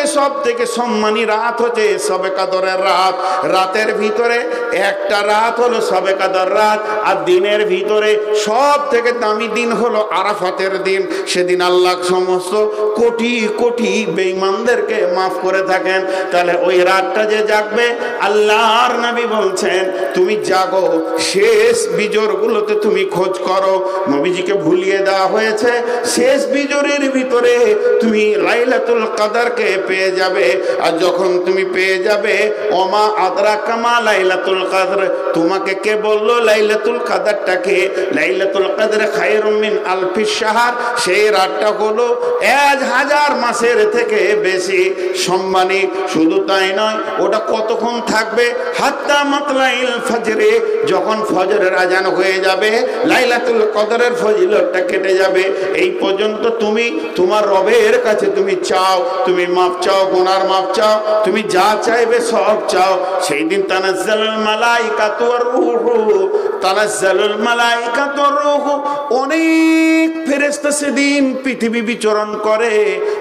মধ্যে সব থেকে সম্মানী রাত হচ্ছে শবে কদরের রাত। রাতের ভিতরে একটা রাত হলো শবে কদর রাত, আর দিনের ভিতরে সব থেকে দামি দিন হলো আরাফাতের দিন। সেদিন আল্লাহ সমস্ত কোটি কোটি বেঈমানদেরকে মাফ করে থাকেন। তাহলে ওই রাতটা যে জাগবে, আল্লাহর নবী বলছেন তুমি জাগো, শেষ বিজোরগুলোতে তুমি খোঁজ করো। নবীজিকে ভুলিয়ে দেওয়া হয়েছে শেষ বিজোরের ভিতরে তুমি লাইলাতুল কদরকে পেয়ে যাবে। আর যখন তুমি পেয়ে যাবে, ওমা আদরাকা মা লাইলাতুল কদর, তোমাকে কে বললো লাইলাতুল কদরটাকে? লাইলাতুল কদর খায়রুম মিন আলফি শাহর, সেই রাতটা হলো 1000 মাসের থেকে বেশি সম্মানী। শুধু তাই নয়, ওটা কতক্ষণ থাকবে? হাত্তা মাতলাইল ফজরে, যখন ফজরের আজান হয়ে যাবে লাইলাতুল কদরের ফজিলতটা কেটে যাবে। এই পর্যন্ত তুমি তোমার রবের কাছে তুমি চাও, তুমি মাফ চাও, গুনার মাফ চাও, তুমি যা চাইবে সব চাও। সেই দিন তানাজ্জালুল মালাইকাতু ওয়ার রূহু, তানাজ্জালুল মালাইকাতু ওয়ার রূহু, অনেক ফেরেশতা সেদিন পৃথিবী বিচরণ করে।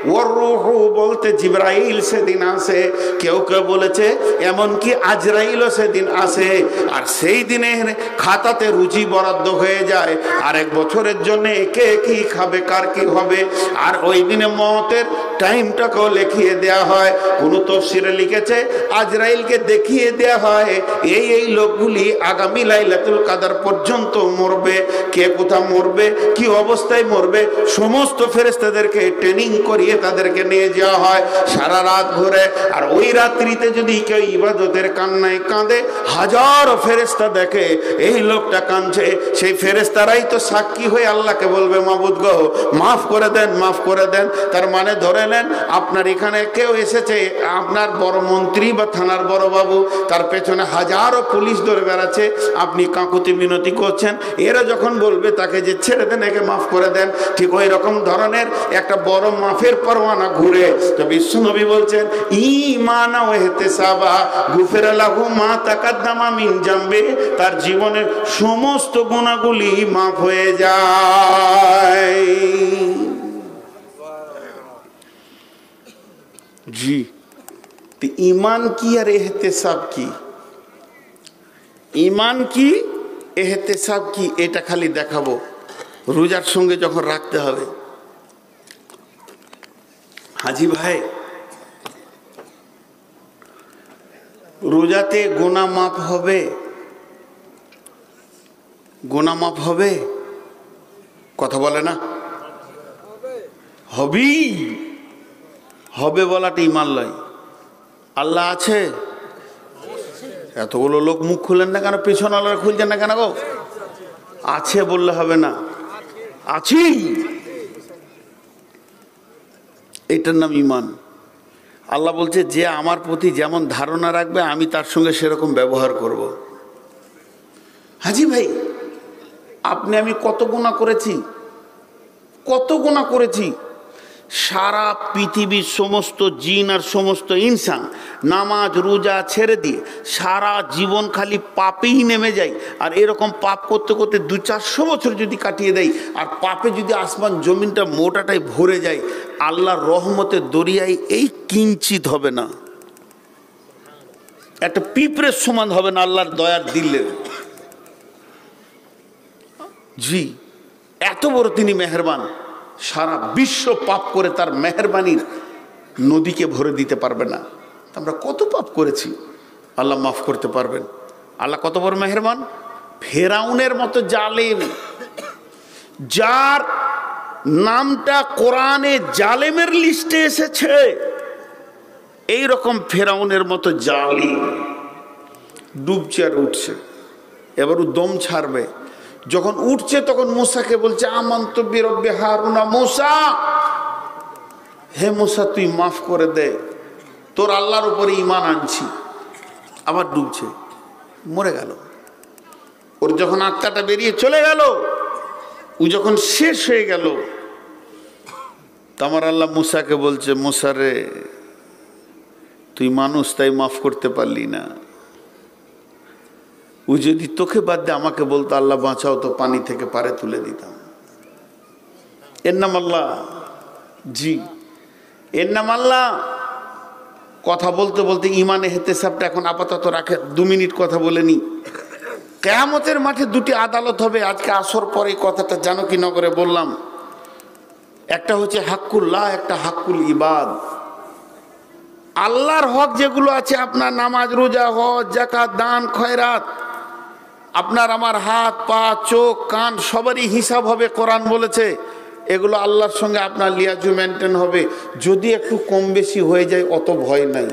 ওয়ার রূহু বলতে জিবরাইল সেদিন আসে, কেউ কেউ বলেছে এমনকি আজরাইলও সেদিন আসে। আর সেই দিনের খাতাতে রুচি বরাদ্দ হয়ে যায় আরেক বছরের জন্য কে কি খাবে, কার কি হবে। আর ওই দিনে মওতের টাইমটাকেও লিখিয়ে দেওয়া হয়। কোন তাফসীরে লিখেছে আজরাইলকে দেখিয়ে দেওয়া হয় এই এই লোকগুলি আগামী লাইলাতুল কদর পর্যন্ত মরবে, কে কোথা মরবে, কি অবস্থায় মরবে, সমস্ত ফেরেশতাদেরকে ট্রেনিং করিয়ে তাদেরকে নিয়ে যাওয়া হয় সারা রাত ঘুরে। আর ওই রাত্রিতে যদি কেউ ইবাদতের কান্নায় কাঁদে, হাজারো ফেরেশতা দেখে এই লোকটা কাঁদছে, সেই ফেরেশতারাই তো সাক্ষী হয়ে আল্লাহকে বলবে মাবুদ গো মাফ করে দেন, মাফ করে দেন। তার মানে ধরে নেন আপনার এখানে কেউ এসেছে, আপনার বড় মন্ত্রী বা থানার বড় বাবু, তার পেছনে হাজারো পুলিশ ধরে বেড়াচ্ছে, আপনি কাকুতি মিনতি করছেন, এরা যখন বলবে তাকে যে ছেড়ে দেন, একে মাফ করে দেন, ঠিক ওই রকম ধরনের একটা বড় মাফের পরওয়ানা ঘুরে। তো বিশ্বনবী বলছেন ঈমানা ওয়া ইহতিসাবা গুফিরা লাহু মা তাকাদ্দামা মিন জামবে, তার জীবনের সমস্ত গুনাহগুলি মাফ হয়ে যায়। জি, তো ঈমান কি আর ইহতিসাব কি? ঈমান কি, ইহতিসাব কি, এটা খালি দেখাবো। রোজার সঙ্গে যখন রাখতে হবে, হাজি ভাই রোজাতে গুনাহ মাফ হবে? গুনাহ মাফ হবে? কথা বলে না? হবেই, হবে বলাটা ঈমান লয়। আল্লাহ আছে? এতগুলো লোক মুখ খুলেন না কেন, পিছন আল্লাহ খুলছেন না কেন গো? আছে বললে হবে না, আছি, এটার নাম ঈমান। আল্লাহ বলছে যে আমার প্রতি যেমন ধারণা রাখবে আমি তার সঙ্গে সেরকম ব্যবহার করব। হাজি ভাই আপনি আমি কত গুনাহ করেছি, কত গুনাহ করেছি। সারা পৃথিবীর সমস্ত জিন আর সমস্ত ইনসান নামাজ রোজা ছেড়ে দিয়ে সারা জীবন খালি পাপেই নেমে যায়। আর এরকম পাপ করতে করতে 200-400 বছর যদি কাটিয়ে দেয়, আর পাপে যদি আসমান জমিনটা মোটাটাই ভরে যায়, আল্লাহর রহমতের দরিয়ায় এই কিঞ্চিত হবে না, একটা পিঁপড়ের সমান হবে না আল্লাহর দয়ার দিলে। জি, এত বড় তিনি মেহেরবান, সারা বিশ্ব পাপ করে তার মেহেরবানির নদীকে ভরে দিতে পারবে না। আমরা কত পাপ করেছি, আল্লাহ মাফ করতে পারবেন। আল্লাহ কত বড় মেহেরবান। ফেরাউনের মতো জালেম, যার নামটা কোরআনে জালেমের লিস্টে এসেছে, এই রকম ফেরাউনের মতো জালিম ডুবছে আর উঠছে। এবার ও দম ছাড়বে, যখন উঠছে তখন মুসাকে বলছে আমানতু বিরব্বি হারুনা, মুসা হে মুসা তুই মাফ করে দে, তোর আল্লাহর উপরে ঈমান আনছি। আবার ডুবছে, মরে গেল। ওর যখন আত্মাটা বেরিয়ে চলে গেল, ও যখন শেষ হয়ে গেল, আমার আল্লাহ মুসাকে বলছে মুসা রে তুই মানুষ তাই মাফ করতে পারলি না, ও যদি তোকে বাদ দে আমাকে বলতো আল্লাহ বাঁচাও, তো পানি থেকে পারে তুলে দিতাম। এর নাম আল্লাহ। জি, এর নাম আল্লাহ। কথা বলতে বলতে ইমানে হেতেসাবটা এখন আপাতত রাখে, 2 মিনিট কথা বলে নি। কিয়ামতের মাঠে দুটি আদালত হবে। আজকে আসর পরে কথাটা জানো কি নগরে বললাম। একটা হচ্ছে হাক্কুল্লাহ, একটা হাক্কুল ইবাদ। আল্লাহর হক যেগুলো আছে, আপনার নামাজ, রোজা, হজ, যাকাত, দান, খয়রাত, আপনার আমার হাত, পা, চোখ, কান সবারই হিসাব হবে। কোরআন বলেছে এগুলো আল্লাহর সঙ্গে আপনার লিয়াজু মেনটেন হবে। যদি একটু কম বেশি হয়ে যায় অত ভয় নাই,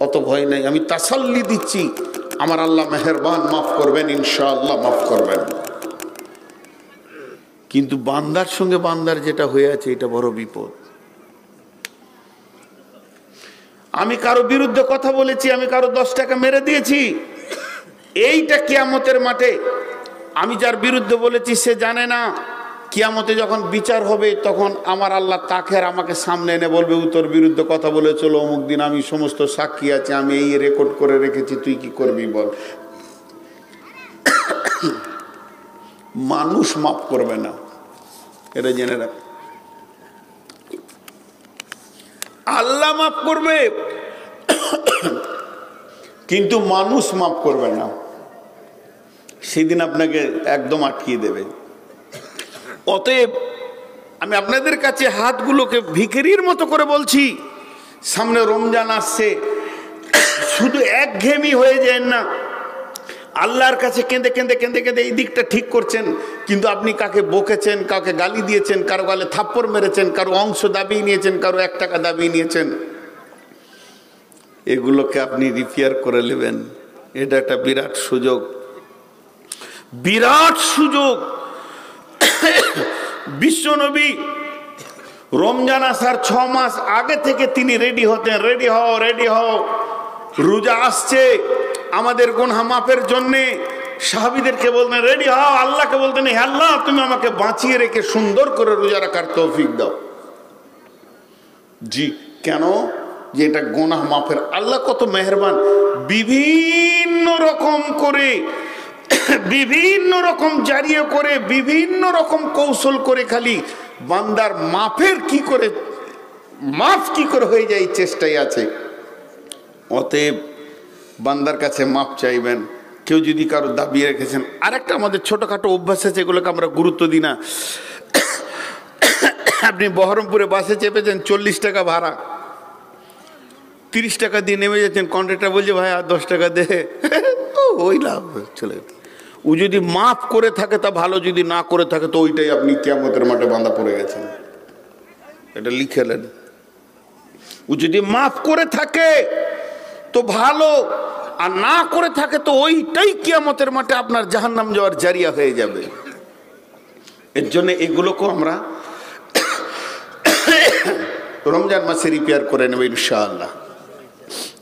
অত ভয় নাই। আমি তাসাল্লি দিচ্ছি, আমার আল্লাহ মেহেরবান, মাফ করবেন, ইনশাআল্লাহ মাফ করবেন। কিন্তু বান্দার সঙ্গে বান্দার যেটা হয়ে আছে এটা বড় বিপদ। আমি কারো বিরুদ্ধে কথা বলেছি, আমি কারো 10 টাকা মেরে দিয়েছি, এইটা কিয়ামতের মাঠে আমি যার বিরুদ্ধে বলেছি সে জানে না। কিয়ামতে যখন বিচার হবে তখন আমার আল্লাহ তাকে আর আমাকে সামনে এনে বলবে, তোর বিরুদ্ধে কথা বলেছিল অমুক দিন, আমি সমস্ত সাক্ষী আছে, আমি এই রেকর্ড করে রেখেছি, তুই কি করবি বল। মানুষ মাফ করবে না, এটা জেনে রাখ। আল্লাহ মাফ করবে কিন্তু মানুষ মাফ করবে না। সেদিন আপনাকে একদম আটকিয়ে দেবে। অতএব আমি আপনাদের কাছে হাতগুলোকে ভিখারির মতো করে বলছি, সামনে রমজান আসছে, শুধু একঘেয়েমি হয়ে যায় না। আল্লাহর কাছে কেঁদে কেঁদে কেঁদে কেঁদে এই দিকটা ঠিক করছেন, কিন্তু আপনি কাকে বকেছেন, কাউকে গালি দিয়েছেন, কারো গালে থাপ্পড় মেরেছেন, কারো অংশ দাবিয়ে নিয়েছেন, কারো 1 টাকা দাবিয়ে নিয়েছেন, এগুলোকে আপনি রিপেয়ার করে নেবেন। এটা একটা বিরাট সুযোগ, বিরাট সুযোগ। বিশ্বনবী রমজান আসার 6 মাস আগে থেকে তিনি রেডি হতেন, রেডি হও, রেডি হও, রোজা আসছে আমাদের গুনাহ মাফের জন্যে। সাহাবীদেরকে বলতেন রেডি হও, আল্লাহকে বলতেন হে আল্লাহ তুমি আমাকে বাঁচিয়ে রেখে সুন্দর করে রোজা রাখার তৌফিক দাও। জি, কেন? যে এটা গুনাহ মাফের। আল্লাহ কত মেহেরবান, বিভিন্ন রকম করে, বিভিন্ন রকম জারিয়ে করে, বিভিন্ন রকম কৌশল করে খালি বান্দার মাফের কি করে, মাফ কি করে হয়ে যায় এই চেষ্টাই আছে। অতএব বান্দার কাছে মাফ চাইবেন। কেউ যদি কারো দাবিয়ে রেখেছেন, আরেকটা আমাদের ছোটখাটো অভ্যাস আছে, এগুলোকে আমরা গুরুত্ব দিই না। আপনি বহরমপুরে বাসে চেপেছেন, 40 টাকা ভাড়া, 30 টাকা দিয়ে নেমে যাচ্ছেন, কন্ট্রাক্টর বলছে ভাই আর 10 টাকা দে, ওই লাভ চলে। ও যদি মাফ করে থাকে তা ভালো, যদি না করে থাকে তো ওইটাই আপনি কিয়ামতের মাঠে বাঁধা পড়ে গেছেন। এটা লিখে নেন। ও যদি মাফ করে থাকে তো ভালো, আর না করে থাকে তো ওইটাই কিয়ামতের মাঠে আপনার জাহান্নাম যাওয়ার জারিয়া হয়ে যাবে। এর জন্য এগুলোকেও আমরা রমজান মাসে রিপেয়ার করে নেব ইনশাআল্লাহ।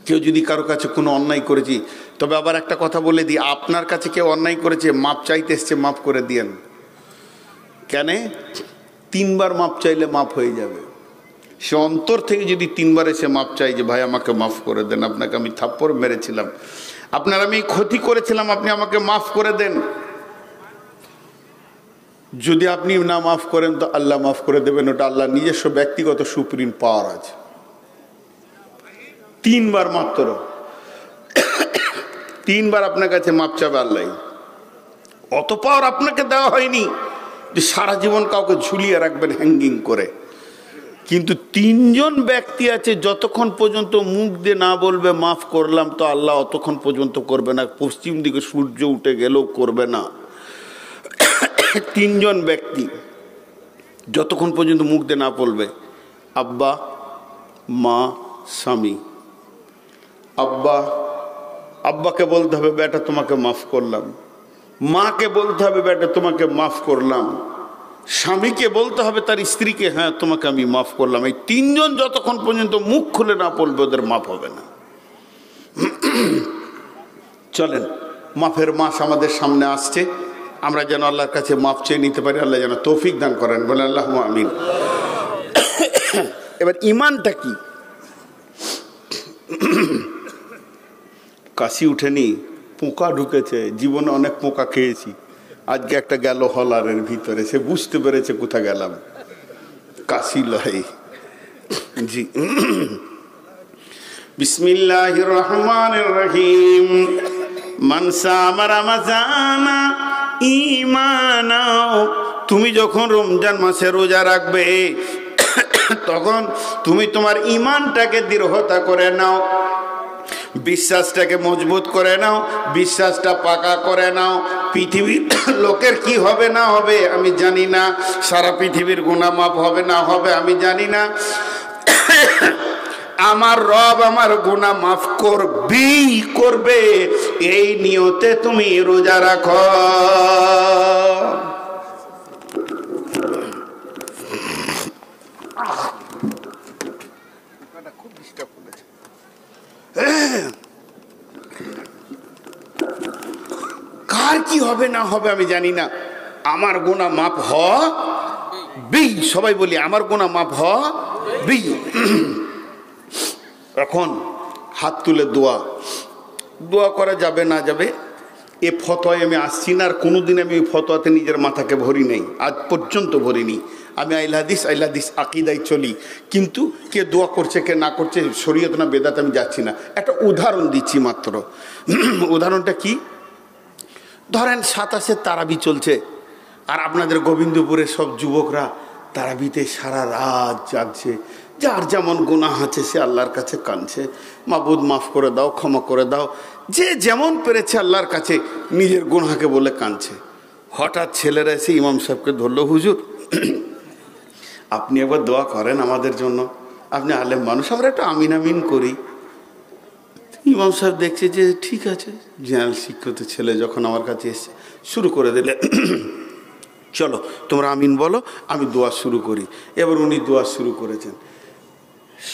কেউ যদি কারো কাছে কোনো অন্যায় করেছি, তবে আবার একটা কথা বলে দিই, আপনার কাছে কেউ অন্যায় করেছে, মাপ চাইতে এসছে, মাফ করে দিয়েন। কেন? 3 বার মাপ চাইলে মাফ হয়ে যাবে। সে অন্তর থেকে যদি 3 বার এসে মাপ চাই যে ভাই আমাকে মাফ করে দেন, আপনাকে আমি থাপ্পড় মেরেছিলাম, আপনার আমি ক্ষতি করেছিলাম, আপনি আমাকে মাফ করে দেন। যদি আপনি না মাফ করেন তো আল্লাহ মাফ করে দেবেন। ওটা আল্লাহ নিজস্ব ব্যক্তিগত সুপ্রিম পাওয়ার আছে। 3 বার মাত্র, 3 বার আপনার কাছে মাপ চাবে আল্লাহ। অত পাওয়ার আপনাকে দেওয়া হয়নি যে সারা জীবন কাউকে ঝুলিয়ে রাখবেন হ্যাঙ্গিং করে। কিন্তু 3 জন ব্যক্তি আছে, যতক্ষণ পর্যন্ত মুখ দিয়ে না বলবে মাফ করলাম তো আল্লাহ অতক্ষণ পর্যন্ত করবে না। পশ্চিম দিকে সূর্য উঠে গেলেও করবে না। 3 জন ব্যক্তি যতক্ষণ পর্যন্ত মুখ দিয়ে না বলবে, আব্বা, মা, স্বামী। আব্বাকে বলতে হবে বেটা তোমাকে মাফ করলাম, মাকে বলতে হবে বেটা তোমাকে মাফ করলাম, স্বামীকে বলতে হবে তার স্ত্রীকে হ্যাঁ তোমাকে আমি মাফ করলাম। এই 3 জন যতক্ষণ পর্যন্ত মুখ খুলে না বলবে ওদের মাফ হবে না। চলেন, মাফের মাস আমাদের সামনে আসছে, আমরা যেন আল্লাহর কাছে মাফ চেয়ে নিতে পারি। আল্লাহ যেন তৌফিক দান করেন, বলে আল্লাহুম্মা আমিন। এবার ইমানটা কি? কাশি উঠেনি, পোকা ঢুকেছে, জীবনে অনেক পোকা খেয়েছি, আজকে একটা গেল হলারের ভিতরে, সে বুঝতে পেরেছে কোথা গেলাম, কাশি লয়। জি, বিসমিল্লাহির রহমানির রহিম। মান সামা রমাযানা ঈমানা, তুমি যখন রমজান মাসে রোজা রাখবে তখন তুমি তোমার ঈমানটাকে দৃঢ়তা করে নাও, বিশ্বাসটাকে মজবুত করে নাও, বিশ্বাসটা পাকা করে নাও। পৃথিবীর লোকের কি হবে না হবে আমি জানি না, সারা পৃথিবীর গুনাহ মাফ হবে না হবে আমি জানি না, আমার রব আমার গুনাহ মাফ করবেই করবে, এই নিয়তে তুমি রোজা রাখো। কার কি হবে না হবে আমি জানি না, আমার গুনাহ মাফ হবেই। সবাই বলি আমার গুনাহ মাফ হবেই। এখন হাত তুলে দোয়া করা যাবে না যাবে এ ফতোয়ায় আমি আসছি না, আর কোনোদিন আমি ফতোয়াতে নিজের মাথাকে ভরি নেই, আজ পর্যন্ত ভরিনি। আমি আইল হাদিস আকিদায় চলি, কিন্তু কে দোয়া করছে কে না করছে শরীয়ত না বেদাত আমি যাচ্ছি না। একটা উদাহরণ দিচ্ছি মাত্র। উদাহরণটা কি? ধরেন 27 তারাবি চলছে, আর আপনাদের গোবিন্দপুরের সব যুবকরা তারাবিতে সারা রাত জাগছে, যার যেমন গুনাহ আছে সে আল্লাহর কাছে কাঁদছে, মাবুদ মাফ করে দাও, ক্ষমা করে দাও, যে যেমন পেরেছে আল্লাহর কাছে নিজের গুনাহকে বলে কাঁদছে। হঠাৎ ছেলেরা এসে ইমাম সাহেবকে ধরলো, হুজুর আপনি একবার দোয়া করেন আমাদের জন্য, আপনি আলেম মানুষ, আমরা একটু আমিন আমিন করি। ইমাম সাহেব দেখছে যে ঠিক আছে, জেনারেল শিক্ষিত ছেলে যখন আমার কাছে এসছে, শুরু করে দিলে, চলো তোমরা আমিন বলো, আমি দোয়া শুরু করি। এবার উনি দোয়া শুরু করেছেন।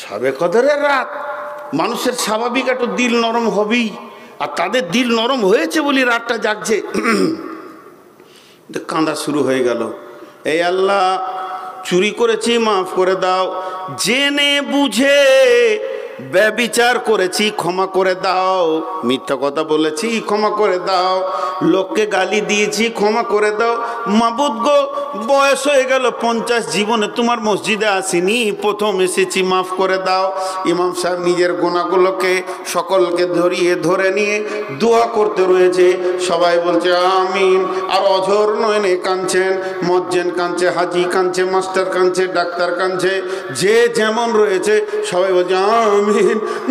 শবে কদরের রাত, মানুষের স্বাভাবিক একটু দিল নরম হবেই, আর তাদের দিল নরম হয়েছে বলে রাতটা জাগছে। কাঁদা শুরু হয়ে গেল, এই আল্লাহ চুরি করেছি মাফ করে দাও, জেনে বুঝে ব্যভিচার করেছি ক্ষমা করে দাও, মিথ্যা কথা বলেছি ক্ষমা করে দাও, লোককে গালি দিয়েছি ক্ষমা করে দাও। মাবুদ গো, বয়স হয়ে গেল 50, জীবনে তোমার মসজিদে আসিনি, প্রথম এসেছি, মাফ করে দাও। ইমাম সাহেব নিজের গুনাহগুলোকে সকলকে ধরে নিয়ে দোয়া করতে রয়েছে। সবাই বলছে আমিন, আর অঝোর নয়নে কাঁদছেন, মজ্জেন কাঁদছে, হাজি কাঁদছে, মাস্টার কাঁদছে, ডাক্তার কাঁদছে, যে যেমন রয়েছে সবাই বলছে আমিন,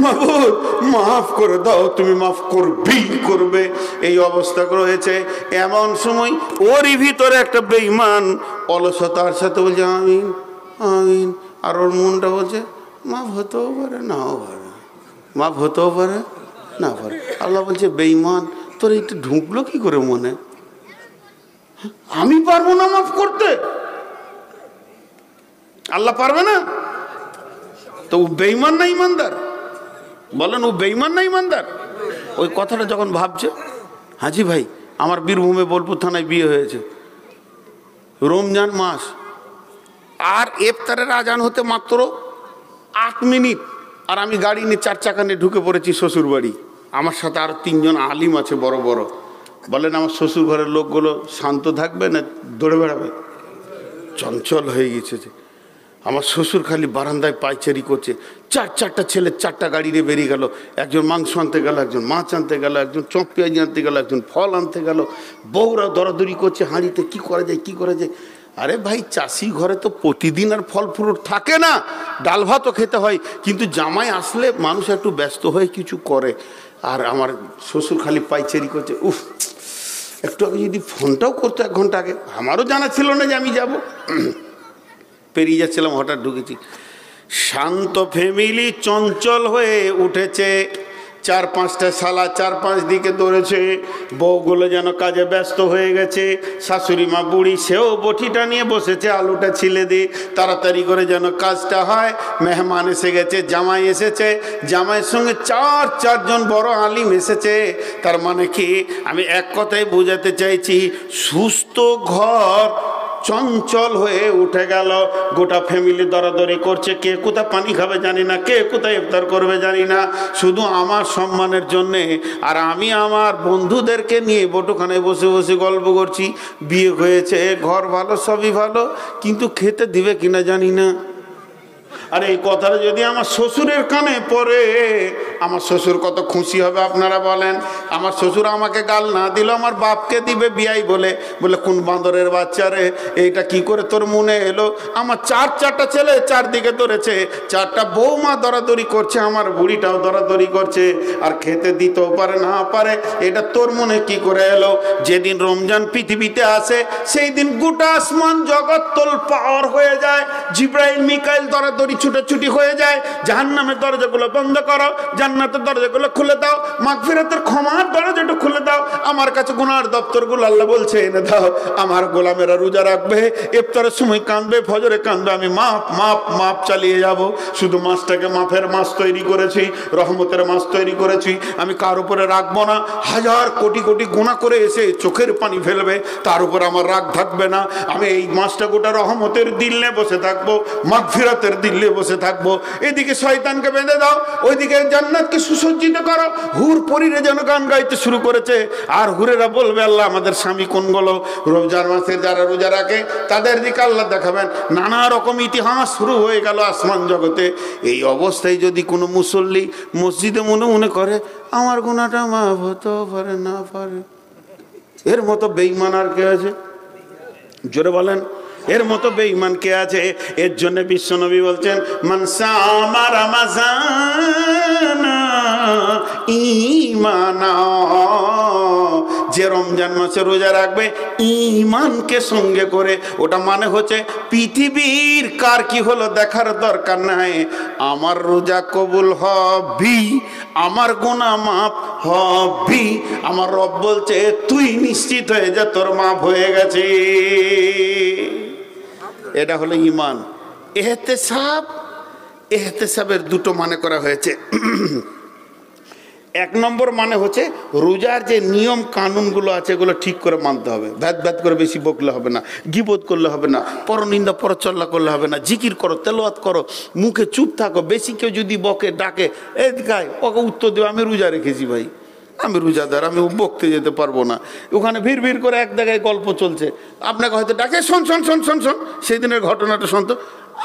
মাবুদ মাফ করে দাও, তুমি মাফ করবেই করবে। এই অবস্থা রয়েছে। এমন সময় ওরই ভিতরে একটা বেঈমান অলসতার সাথে বলছে আমিন আমিন, আর ওর মনটা বলছে মাফ হতেও পারে নাও পারে, মাফ হতেও পারে না পারে। আল্লাহ বলছে বেঈমান, তোর এইটা ঢুকলো কি করে মনে? আমি পারবো না মাফ করতে, আল্লাহ পারবে না? তো ও বেঈমান না ইমানদার? বলেন ও বেঈমান না ইমানদার? ওই কথাটা যখন ভাবছে, হাজি ভাই আমার বীরভূমে বোলপুর থানায় বিয়ে হয়েছে, রমজান মাস, আর ইফতারের আজান হতে মাত্র 8 মিনিট, আর আমি গাড়ি নিয়ে 4 চাকা নিয়ে ঢুকে পড়েছি শ্বশুর বাড়ি। আমার সাথে আরো 3 জন আলিম আছে বড় বড়। বলেন আমার শ্বশুর ঘরের লোকগুলো শান্ত থাকবে না দৌড়ে বেড়াবে? চঞ্চল হয়ে গেছে। আমার শ্বশুর খালি বারান্দায় পায়চারি করছে, 4টা ছেলে 4টা গাড়ি নিয়ে বেরিয়ে গেল, একজন মাংস আনতে গেল, একজন মাছ আনতে গেল, একজন চপ পেঁয়াজি আনতে গেল, একজন ফল আনতে গেল, বউরা দরাদরি করছে হাঁড়িতে কি করা যায় কি করা যায়। আরে ভাই, চাষি ঘরে তো প্রতিদিন আর ফল ফ্রুট থাকে না, ডাল ভাতও খেতে হয়, কিন্তু জামাই আসলে মানুষ একটু ব্যস্ত হয়ে কিছু করে। আর আমার শ্বশুর খালি পায়চারি করছে, উফ একটু আগে যদি ফোনটাও করতো 1 ঘন্টা আগে, আমারও জানা ছিল না যে আমি যাব। পেরিয়ে যাচ্ছিলাম, হঠাৎ ঢুকেছি। শান্ত ফ্যামিলি চঞ্চল হয়ে উঠেছে, 4-5টা শালা 4-5 দিকে দৌড়েছে, বউগুলো যেন কাজে ব্যস্ত হয়ে গেছে। শাশুড়ি মা বুড়ি, সেও বটিটা নিয়ে বসেছে, আলুটা ছিলে দিয়ে তাড়াতাড়ি করে যেন কাজটা হয়। মেহমান এসে গেছে, জামাই এসেছে, জামাইয়ের সঙ্গে 4জন বড় আলিম এসেছে। তার মানে কি, আমি এক কথাই বোঝাতে চাইছি, সুস্থ ঘর চঞ্চল হয়ে উঠে গেল। গোটা ফ্যামিলি দরাদরি করছে, কে কোথায় পানি খাবে জানি না, কে কোথায় ইফতার করবে জানি না, শুধু আমার সম্মানের জন্যে। আর আমি আমার বন্ধুদেরকে নিয়ে বটুখানায় বসে বসে গল্প করছি। বিয়ে হয়েছে, ঘর ভালো, সবই ভালো, কিন্তু খেতে দিবে কিনা জানি না। আর এই কথাটা যদি আমার শ্বশুরের কানে পড়ে, আমার শ্বশুর কত খুশি হবে আপনারা বলেন। আমার শ্বশুর আমাকে গাল না দিল, আমার বাপকে দিবে বিয়াই বলে, বলে কোন বাঁদরের বাচ্চা রে, এইটা কি করে তোর মনে এলো? আমার চারটা ছেলে চারদিকে ধরেছে, চারটা বৌমা দরাদরি করছে, আমার বুড়িটাও দরাদরি করছে, আর খেতে দিতেও পারে না পারে, এটা তোর মনে কি করে এলো? যেদিন রমজান পৃথিবীতে আসে সেই দিন গোটা আসমান জগৎ তোলপাড় হয়ে যায়, জিব্রাইল মিকাইল দরাদরি ছুটাছুটি হয়ে যায়, জাহান্নামের দরজাগুলো বন্ধ করো, জান্নাতের দরজাগুলো খুলে দাও, মাগফিরাতের ক্ষমার দরজাটা খুলে দাও, আমার কাছে গুনার দপ্তরগুলো আল্লাহ বলছে এনে দাও। আমার গোলামেরা রোজা রাখবে, ইফতারের সময় কাঁদবে, ফজরে কাঁদবে, আমি মাপ মাপ মাপ চালিয়ে যাব। শুধু মাছটাকে মাফের মাছ তৈরি করেছি, রহমতের মাছ তৈরি করেছি, আমি কার উপরে রাখবো না। হাজার কোটি কোটি গুনাহ করে এসে চোখের পানি ফেলবে, তার উপর আমার রাগ থাকবে না। আমি এই মাছটা গোটা রহমতের দিলে বসে থাকবো, মাগফিরাতের দিলে বসে থাকবো। এদিকে শয়তানকে বেঁধে দাও, ওইদিকে জান্নাতকে সুসজ্জিত করো। হুর পরীরে যেন গান গাইতে শুরু করেছে, আর হুরেরা বলবে আল্লাহ আমাদের স্বামী কোনগুলো? রমজান মাসে যারা রোজা রাখে তাদের দিকে আল্লাহ দেখাবেন। নানা রকম ইতিহাস শুরু হয়ে গেল আসমান জগতে। এই অবস্থায় যদি কোনো মুসল্লি মসজিদে মনে মনে করে আমার গুনাহটা মাফ হতে পারে না পারে, এর মতো বেঈমান আর কে আছে? জোরে বলেন, এর মতো বেঈমান কে আছে? এর জন্য বিশ্বনবী বলছেন মান সামা রমাযান ঈমানা, যে রমজান মাসে রোজা রাখবে ঈমানকে সঙ্গে করে, ওটা মানে হচ্ছে পৃথিবীর কার কি হলো দেখার দরকার নাই, আমার রোজা কবুল হবি, আমার গুনাহ মাফ হবি। আমার রব বলছে তুই নিশ্চিত হয়ে যা, তোর মাফ হয়ে গেছে। এটা হলো ঈমান। এহতেসাবের দুটো মানে করা হয়েছে। এক নম্বর মানে হচ্ছে রোজার যে নিয়ম কানুনগুলো আছে এগুলো ঠিক করে মানতে হবে। ভ্যাত করে বেশি বকলে হবে না, গীবত করলে হবে না, পরনিন্দা পরচল্লা করলে হবে না, জিকির করো, তেলাওয়াত করো, মুখে চুপ থাকো। বেশি কেউ যদি বকে ডাকে এই গায়, ওকে উত্তর দেবে আমি রোজা রেখেছি ভাই, আমি রোজাদার, আমি বকতে যেতে পারবো না। ওখানে ভিড় করে এক জায়গায় গল্প চলছে, আপনাকে হয়তো ডাকে শোন শোন শোন শোন শোন, সেই দিনের ঘটনাটা শুনতো,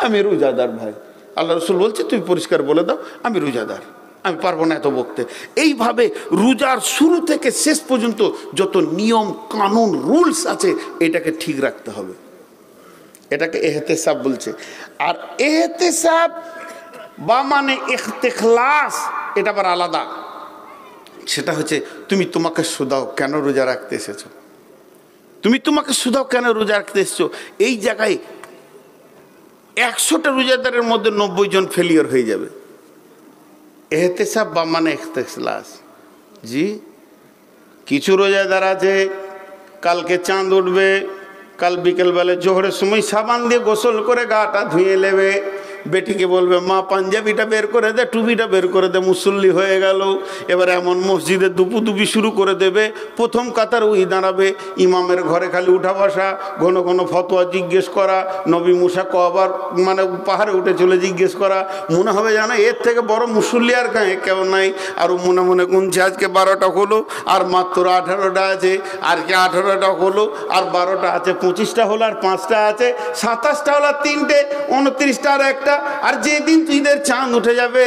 আমি রোজাদার ভাই। আল্লাহ রসুল বলছে তুমি পরিষ্কার বলে দাও আমি রোজাদার, আমি পারবো না এত বকতে। এইভাবে রোজার শুরু থেকে শেষ পর্যন্ত যত নিয়ম কানুন রুলস আছে এটাকে ঠিক রাখতে হবে, এটাকে এহতেসাব বলছে। আর এহতেসাব বা মানে ইখতিলাস, এটা আবার আলাদা। সেটা হচ্ছে তুমি তোমাকে শুধাও কেন রোজা রাখতে এসেছো, তুমি তোমাকে শুধাও কেন রোজা রাখতে এসেছো। এই জায়গায় 100টা রোজাদারের মধ্যে 90 জন ফেলিয়ার হয়ে যাবে। এহতেসাব বা মানে ইখতিলাস। জি, কিছু রোজাদার আছে কালকে চাঁদ উঠবে, কাল বিকেলবেলা জোহরের সময় সাবান দিয়ে গোসল করে গাটা ধুয়ে নেবে, বেটিকে বলবে মা পাঞ্জাবিটা বের করে দে, টুপিটা বের করে দে, মুসল্লি হয়ে গেল। এবার এমন মসজিদে দুপুদুপি শুরু করে দেবে, প্রথম কাতার ওই দাঁড়াবে, ইমামের ঘরে খালি উঠা বসা, ঘন ঘন ফতোয়া জিজ্ঞেস করা, নবী মুসা কবার মানে পাহাড়ে উঠে চলে জিজ্ঞেস করা। মনে হবে জানো এর থেকে বড় মুসল্লি আর গায়ে কেউ নাই। আর মনে মনে গুনছে আজকে 12টা হলো, আর মাত্র 18টা আছে, আর কে 18টা হলো, আর 12টা আছে, 25টা হলো, আর 5টা আছে, 27টা হলো, আর 3টে, 29টা আর একটা। আর যেদিন ঈদের চাঁদ উঠে যাবে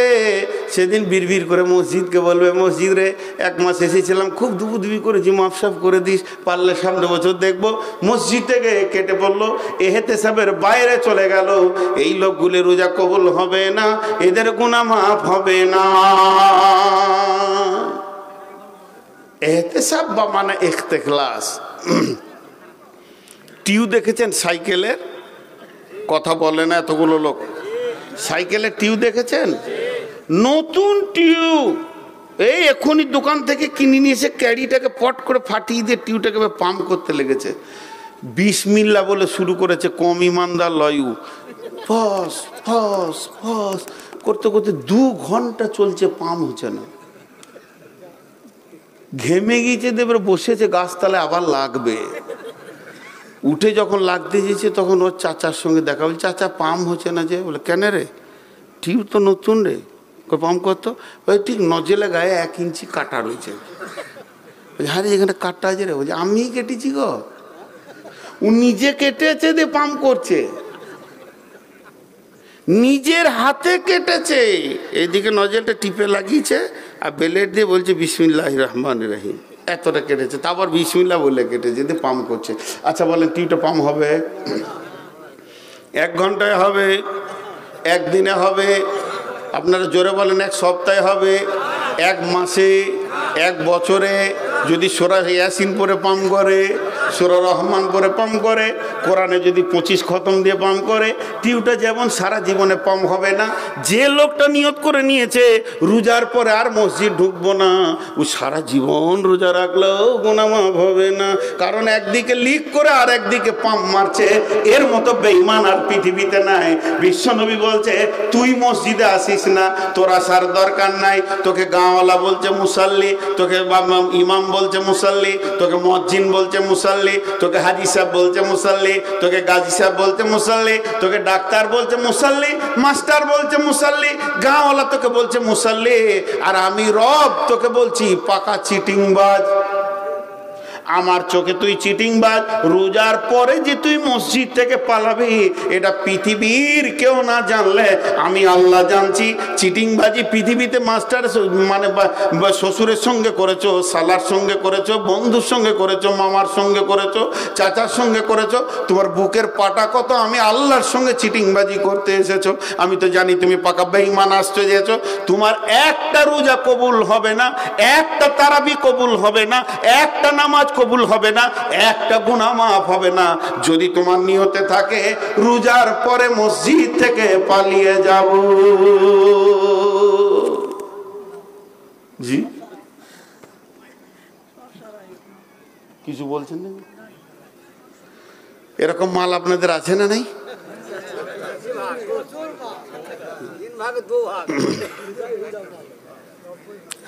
সেদিন বিড়বিড় করে মসজিদকে বলবে মসজিদ রে 1 মাস এসেছিলাম, খুব দুপুদুপি করেছি, মাফসাফ করে দিস, পারলে সামনে বছর দেখবো। মসজিদ থেকে কেটে পড়লো, এহতেসাবের বাইরে চলে গেল। এই লোকগুলি রোজা কবুল হবে না, এদের গুনাহ মাফ হবে না। এহতেসাব বা মানে ইখতিলাস। টিউ দেখেছেন সাইকেলের? কথা বলে না এতগুলো লোক। সাইকেলের টিউ দেখেছেন? নতুন টিউ এই এখনই দোকান থেকে কিনে নিয়ে এসে ক্যারিটাকে পট করে ফাটিয়ে দিয়ে টিউটাকে পাম্প করতে লেগেছে। বিসমিল্লাহ বলে শুরু করেছে, কম ইমানদার লয়ু, ফস ফস ফস করতে করতে 2 ঘন্টা চলছে, পাম্প হচ্ছে না। ঘেমে গিয়েছে, দেবে বসেছে গাছতলায়, আবার লাগবে। উঠে যখন লাগতে যেছে তখন ওর চাচার সঙ্গে দেখা, বলছে চাচা পাম্প হচ্ছে না যে। বলে কেন রে? টিউব তো নতুন রে, পাম্প করতো। ওই ঠিক নজেলে গায়ে 1 ইঞ্চি কাটা রয়েছে। হ্যাঁ রে এখানে কাটা আছে রে। বলছে আমি কেটেছি গো। ও নিজে কেটেছে দিয়ে পাম্প করছে। নিজের হাতে কেটেছে, এইদিকে নজলটা টিপে লাগিয়েছে আর ব্লেড দিয়ে বলছে বিসমিল্লাহির রহমানির রহিম, এতটা কেটেছে, তারপর বিসমিল্লাহ বলে কেটেছে, দিয়ে পাম্প করছে। আচ্ছা বলেন টিউটা পাম্প হবে 1 ঘন্টায় হবে, 1 দিনে হবে, আপনারা জোরে বলেন 1 সপ্তাহে হবে, 1 মাসে, 1 বছরে? যদি সূরা ইয়াসিন পড়ে পাম্প করে, সূরা রহমান পড়ে পাম্প করে, কোরআনে যদি 25 খতম দিয়ে পাম্প করে, টিউটা যেমন সারা জীবনে পাম্প হবে না। যে লোকটা নিয়ত করে নিয়েছে রোজার পরে আর মসজিদ ঢুকবো না, ও সারা জীবন রোজা রাখলেও গুনাহ মাফ হবে না, কারণ একদিকে লিক করে আর একদিকে পাম্প মারছে। এর মতো বেঈমান আর পৃথিবীতে নাই। বিশ্বনবী বলছে তুই মসজিদে আসিস না, তোর আসার দরকার নাই, তোকে গাঁওয়ালা বলছে মুসাল্লি, তোকে ইমাম বলছে মুসাল্লি, তোকে মুয়াজ্জিন বলছে মুসাল্লি, তোকে হাজি সাহেব বলছে মুসাল্লি, তোকে গাজী সাহেব বলছে মুসাল্লি, তোকে ডাক্তার বলছে মুসাল্লি, মাস্টার বলছে মুসাল্লি, গাঁওয়ালা তোকে বলছে মুসাল্লি, আর আমি রব তোকে বলছি পাকা চিটিংবাজ। আমার চোখে তুই চিটিংবাজ। রোজার পরে যে তুই মসজিদ থেকে পালাবি এটা পৃথিবীর কেউ না জানলে আমি আল্লাহ জানছি। চিটিংবাজি পৃথিবীতে মাস্টার মানে শ্বশুরের সঙ্গে করেছো, শালার সঙ্গে করেছো, বন্ধুর সঙ্গে করেছো, মামার সঙ্গে করেছো, চাচার সঙ্গে করেছো, তোমার বুকের পাটা কত। আমি আল্লাহর সঙ্গে চিটিংবাজি করতে এসেছো, আমি তো জানি তুমি পাকা বেঈমান আসতে যেছো। তোমার একটা রোজা কবুল হবে না, একটা তারাবি কবুল হবে না, একটা নামাজ কবুল হবে না, একটা গুনাহ মাফ হবে না, যদি তোমার নিয়তে থাকে রোজার পরে মসজিদ থেকে পালিয়ে যাব। জি কিছু বলছেন না? এরকম মাল আপনাদের আছে না নাই?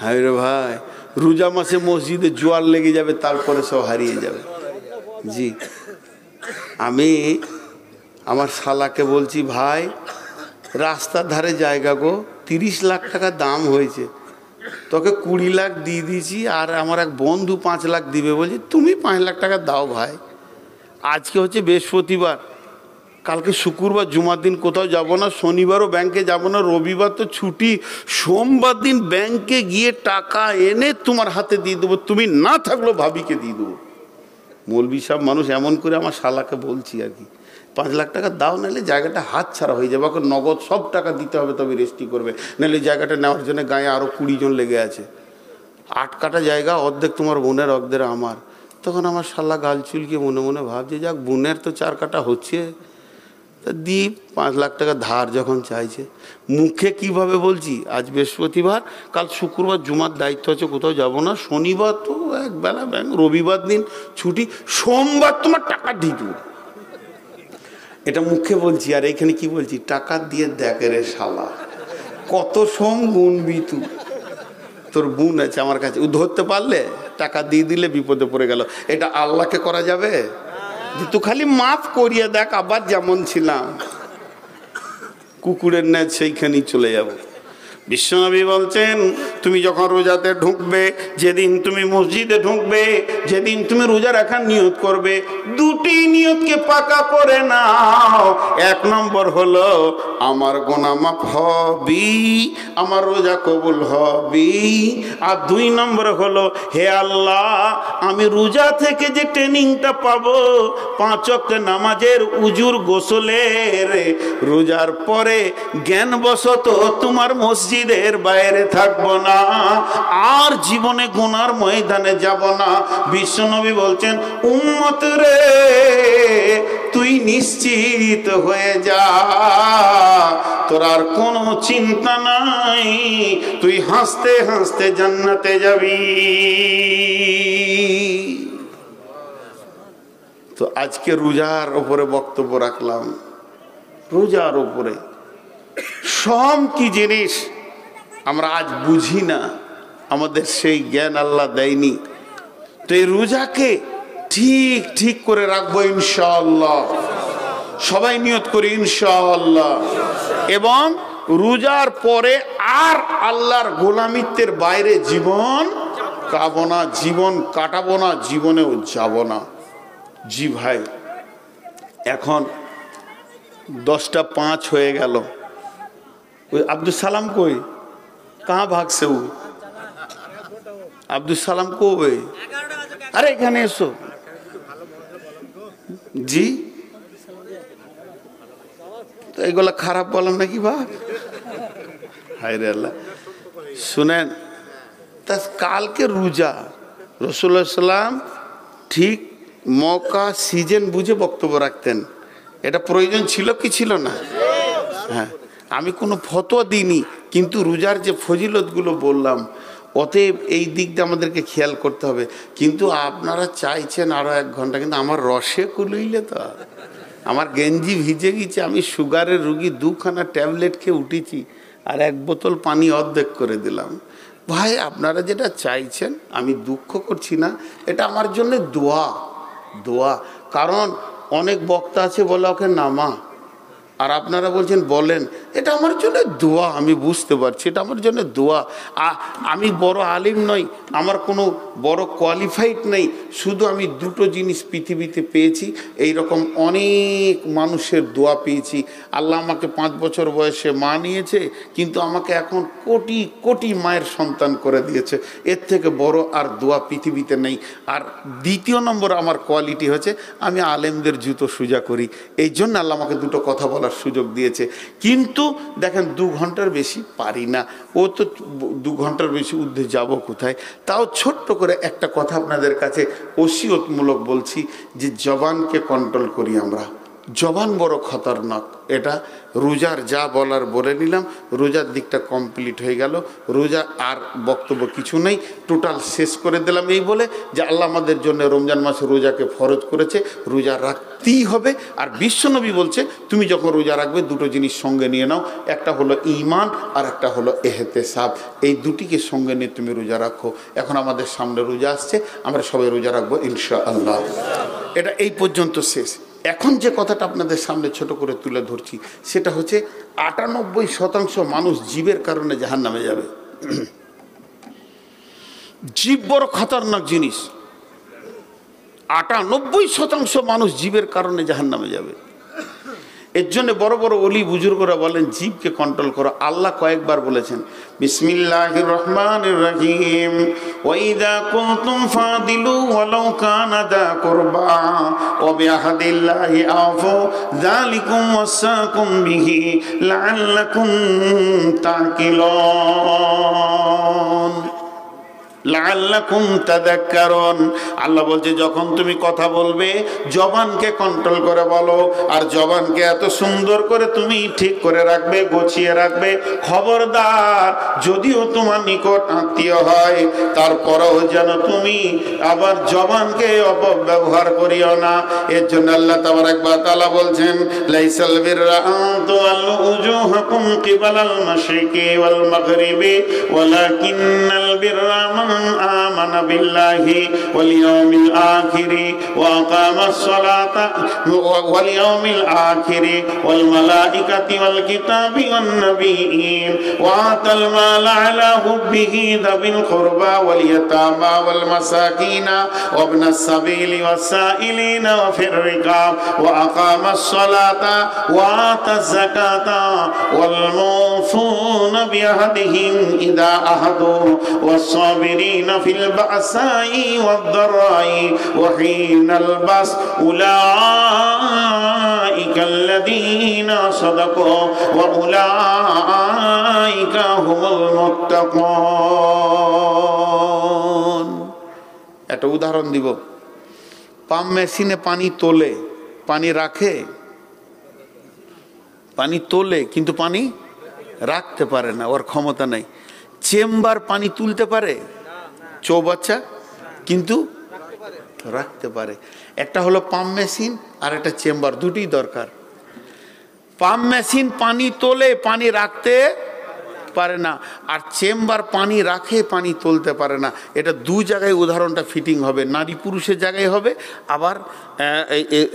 হ্যাঁ রে ভাই, রোজা মাসে মসজিদে জোয়ার লেগে যাবে, তারপরে সব হারিয়ে যাবে। জি আমি আমার শালাকে বলছি ভাই রাস্তার ধারে জায়গা গো 30 লাখ টাকা দাম হয়েছে, তোকে 20 লাখ দিয়ে দিয়েছি, আর আমার এক বন্ধু 5 লাখ দিবে, বলছি তুমি 5 লাখ টাকা দাও ভাই। আজকে হচ্ছে বৃহস্পতিবার, কালকে শুক্রবার জুমার দিন কোথাও যাব না, শনিবারও ব্যাংকে যাব না, রবিবার তো ছুটি, সোমবার দিন ব্যাংকে গিয়ে টাকা এনে তোমার হাতে দিয়ে দেবো, তুমি না থাকলেও ভাবিকে দিয়ে দেবো। মৌলবি সাহেব মানুষ এমন করে আমার শালাকে বলছি আর কি, 5 লাখ টাকা দাও, নাহলে জায়গাটা হাত ছাড়া হয়ে যাবে, ওকে নগদ সব টাকা দিতে হবে তবে রেজিস্ট্রি করবে, নাহলে জায়গাটা নেওয়ার জন্য গায়ে আরও 20 জন লেগে আছে। 8 কাটা জায়গা, অর্ধেক তোমার বোনের অর্ধেক আমার। তখন আমার শালা গাল চুলকে মনে মনে ভাবছে যাক বোনের তো 4 কাটা হচ্ছে, তা দি 5 লাখ টাকা ধার যখন চাইছে। মুখে কিভাবে বলছি আজ বৃহস্পতিবার, কাল শুক্রবার জুমার দায়িত্ব আছে, কোথাও যাব না, শনিবার তো একবেলা ব্যাংক, রবিবার দিন ছুটি, সোমবার তোমার টাকা দিয়ে দেবো, এটা মুখে বলছি। আর এখানে কি বলছি, টাকা দিয়ে দেখে রে শালা কত সোম গুনবি তুই, তোর বোন আছে আমার কাছে, ও ধরতে পারলে টাকা দিয়ে দিলে বিপদে পড়ে গেল। এটা আল্লাহকে করা যাবে? তুই খালি মাফ করিয়ে দেখ, আবার যেমন ছিলাম কুকুরের ন্যায় সেইখানেই চলে যাব। বিশ্বনবী বলছেন তুমি যখন রোজাতে ঢুকবে, যেদিন তুমি মসজিদে ঢুকবে, যেদিন তুমি রোজা রাখার নিয়ত করবে, 2টি নিয়তকে পাকা করে নাও। 1 নম্বর হলো আমার গুনাহ মাফ হবে, আমার রোজা কবুল হবে। আর 2 নম্বর হলো হে আল্লাহ আমি রোজা থেকে যে ট্রেনিংটা পাবো 5 ওয়াক্ত নামাজের, উজুর, গোসলের, রোজার পরে জ্ঞানবশত তোমার মসজিদের বাইরে থাকবো না, আর জীবনে গুনার ময়দানে যাব না। বিশ্বনবী বলছেন উম্মত রে তুই নিশ্চিত হয়ে যা, তোর আর কোনো চিন্তা নাই, তুই হাসতে হাসতে জান্নাতে যাবি। তো আজকে রোজার উপরে বক্তব্য রাখলাম, রোজার উপরে। সব কি জিনিস আমরা আজ বুঝি না, আমাদের সেই জ্ঞান আল্লাহ দেয়নি। তো এই রোজাকে ঠিক ঠিক করে রাখবো ইনশাআল্লাহ, সবাই নিয়ত করি ইনশাআল্লাহ। এবং রোজার পরে আর আল্লাহর গোলামিত্বের বাইরে জীবন কাটাবো না, জীবন কাটাবো না, জীবনেও যাব না। জি ভাই, এখন 10টা 5 হয়ে গেল, ওই আব্দুল সালাম কই, কাহা ভাগছে ও? আব্দুল সালাম কই? আরে এখানে এসো। জি, তো এগুলা খারাপ বলেন নাকি বাপ? হায় রে আল্লাহ। শুনেন, তা কালকে রোজা, রাসূলুল্লাহ সাল্লাম ঠিক মৌকা সিজন বুঝে বক্তব্য রাখতেন। এটা প্রয়োজন ছিল কি ছিল না? হ্যাঁ, আমি কোনো ফতোয়া দিইনি, কিন্তু রোজার যে ফজিলতগুলো বললাম, অতএব এই দিকটা আমাদেরকে খেয়াল করতে হবে। কিন্তু আপনারা চাইছেন আরো 1 ঘন্টা, কিন্তু আমার রসে কুলইলে তো, আমার গেঞ্জি ভিজে গেছে, আমি সুগারের রুগী, 2খানা ট্যাবলেট খেয়ে উঠেছি, আর 1 বোতল পানি অর্ধেক করে দিলাম। ভাই, আপনারা যেটা চাইছেন, আমি দুঃখ করছি না, এটা আমার জন্য দোয়া। দোয়া, কারণ অনেক বক্তা আছে বলে ওকে নামা, আর আপনারা বলছেন বলেন, এটা আমার জন্য দোয়া। আমি বুঝতে পারছি এটা আমার জন্য দোয়া। আমি বড় আলিম নই, আমার কোনো বড় কোয়ালিফাইড নেই, শুধু আমি 2টো জিনিস পৃথিবীতে পেয়েছি, এই রকম অনেক মানুষের দোয়া পেয়েছি। আল্লাহ আমাকে 5 বছর বয়সে মা নিয়েছে, কিন্তু আমাকে এখন কোটি কোটি মায়ের সন্তান করে দিয়েছে। এর থেকে বড় আর দোয়া পৃথিবীতে নেই। আর 2য় নম্বর আমার কোয়ালিটি হচ্ছে, আমি আলেমদের জুতো সোজা করি। এই জন্য আল্লাহ আমাকে 2টো কথা বলার সুযোগ দিয়েছে। কিন্তু দেখেন, 2 ঘন্টার বেশি পারি না, ও তো 2 ঘন্টার বেশি ঊর্ধ্বে যাব কোথায়। তাও ছোট্ট করে একটা কথা আপনাদের কাছে ওসিয়তমূলক বলছি, যে জবানকে কন্ট্রোল করি আমরা। জবান বড় খতরনাক। এটা রোজার যা বলার বলে নিলাম, রোজার দিকটা কমপ্লিট হয়ে গেল। রোজা আর বক্তব্য কিছু নেই, টোটাল শেষ করে দিলাম এই বলে যে আল্লাহ আমাদের জন্য রমজান মাসে রোজাকে ফরজ করেছে, রোজা রাখতেই হবে। আর বিশ্বনবী বলছে, তুমি যখন রোজা রাখবে 2টো জিনিস সঙ্গে নিয়ে নাও, একটা হলো ঈমান আর একটা হলো এহতেসাব। এই 2টিকে সঙ্গে নিয়ে তুমি রোজা রাখো। এখন আমাদের সামনে রোজা আসছে, আমরা সবাই রোজা রাখবো ইনশাআল্লাহ। এটা এই পর্যন্ত শেষ। এখন যে কথাটা আপনাদের সামনে ছোট করে তুলে ধরছি, সেটা হচ্ছে 98% মানুষ জীবের কারণে জাহান্নামে যাবে। জীব বড় খতরনাক জিনিস। 98% মানুষ জীবের কারণে জাহান্নামে যাবে। এর জন্য বড় বড় ওলি বুজুর্গরা বলেন, জীবকে কন্ট্রোল করো। আল্লাহ কয়েকবার বলেছেন, বিসমিল্লাহির রহমানির রহিম, ওয়া ইযা কুনতুম ফাদিলু ওয়ালাউ কানা দা কুরবা ওয়া বিআহদিল্লাহি আফু যালিকুম ওয়াসাকুম বিহি লাআল্লাকুম তাকিলুন লাআল্লাকুম তাযাক্কারুন। আল্লাহ বলছে, যখন তুমি কথা বলবে জবানকে কন্ট্রোল করে বলো, আর জবানকে এত সুন্দর করে তুমি ঠিক করে রাখবে, গুছিয়ে রাখবে। খবরদার, যদিও তোমার নিকট আত্মীয় হয়, তারপরেও যেন তুমি আবার জবানকে অপব্যবহার করিও না। এর জন্য আল্লাহ তাবারাক ওয়া তাআলা বলছেন, লাইসাল বিররা আন তুওয়াল্লু উজুহাকুম কিবালাল মাশরিকি ওয়াল মাগরিবি ওয়ালাকিন্নাল বিররা آمن بالله واليوم الآخر وأقام الصلاة واليوم الآخر والملائكة والكتاب والنبيين وآتى المال على حبه ذوي القربى واليتامى والمساكين وابن السبيل والسائلين وفي الرقاب وأقام الصلاة وآتى الزكاة والموفون بعهدهم إذا عاهدوا والصابرين في البأساء والضراء وحين البأس أولئك الذين صدقوا وأولئك هم المتقون। একটা উদাহরণ দিব। পাম্প মেশিনে পানি তোলে, পানি রাখে, পানি তোলে কিন্তু পানি রাখতে পারে না, ওর ক্ষমতা নাই। চেম্বার পানি তুলতে পারে, চৌবাচ্চা, কিন্তু রাখতে পারে। একটা হলো পাম্প মেশিন আর একটা চেম্বার, দুটোই দরকার। পাম্প মেশিন পানি তোলে, পানি রাখতে পারে না, আর চেম্বার পানি রাখে, পানি তুলতে পারে না। এটা 2 জায়গায় উদাহরণটা ফিটিং হবে, নারী পুরুষের জায়গায় হবে, আবার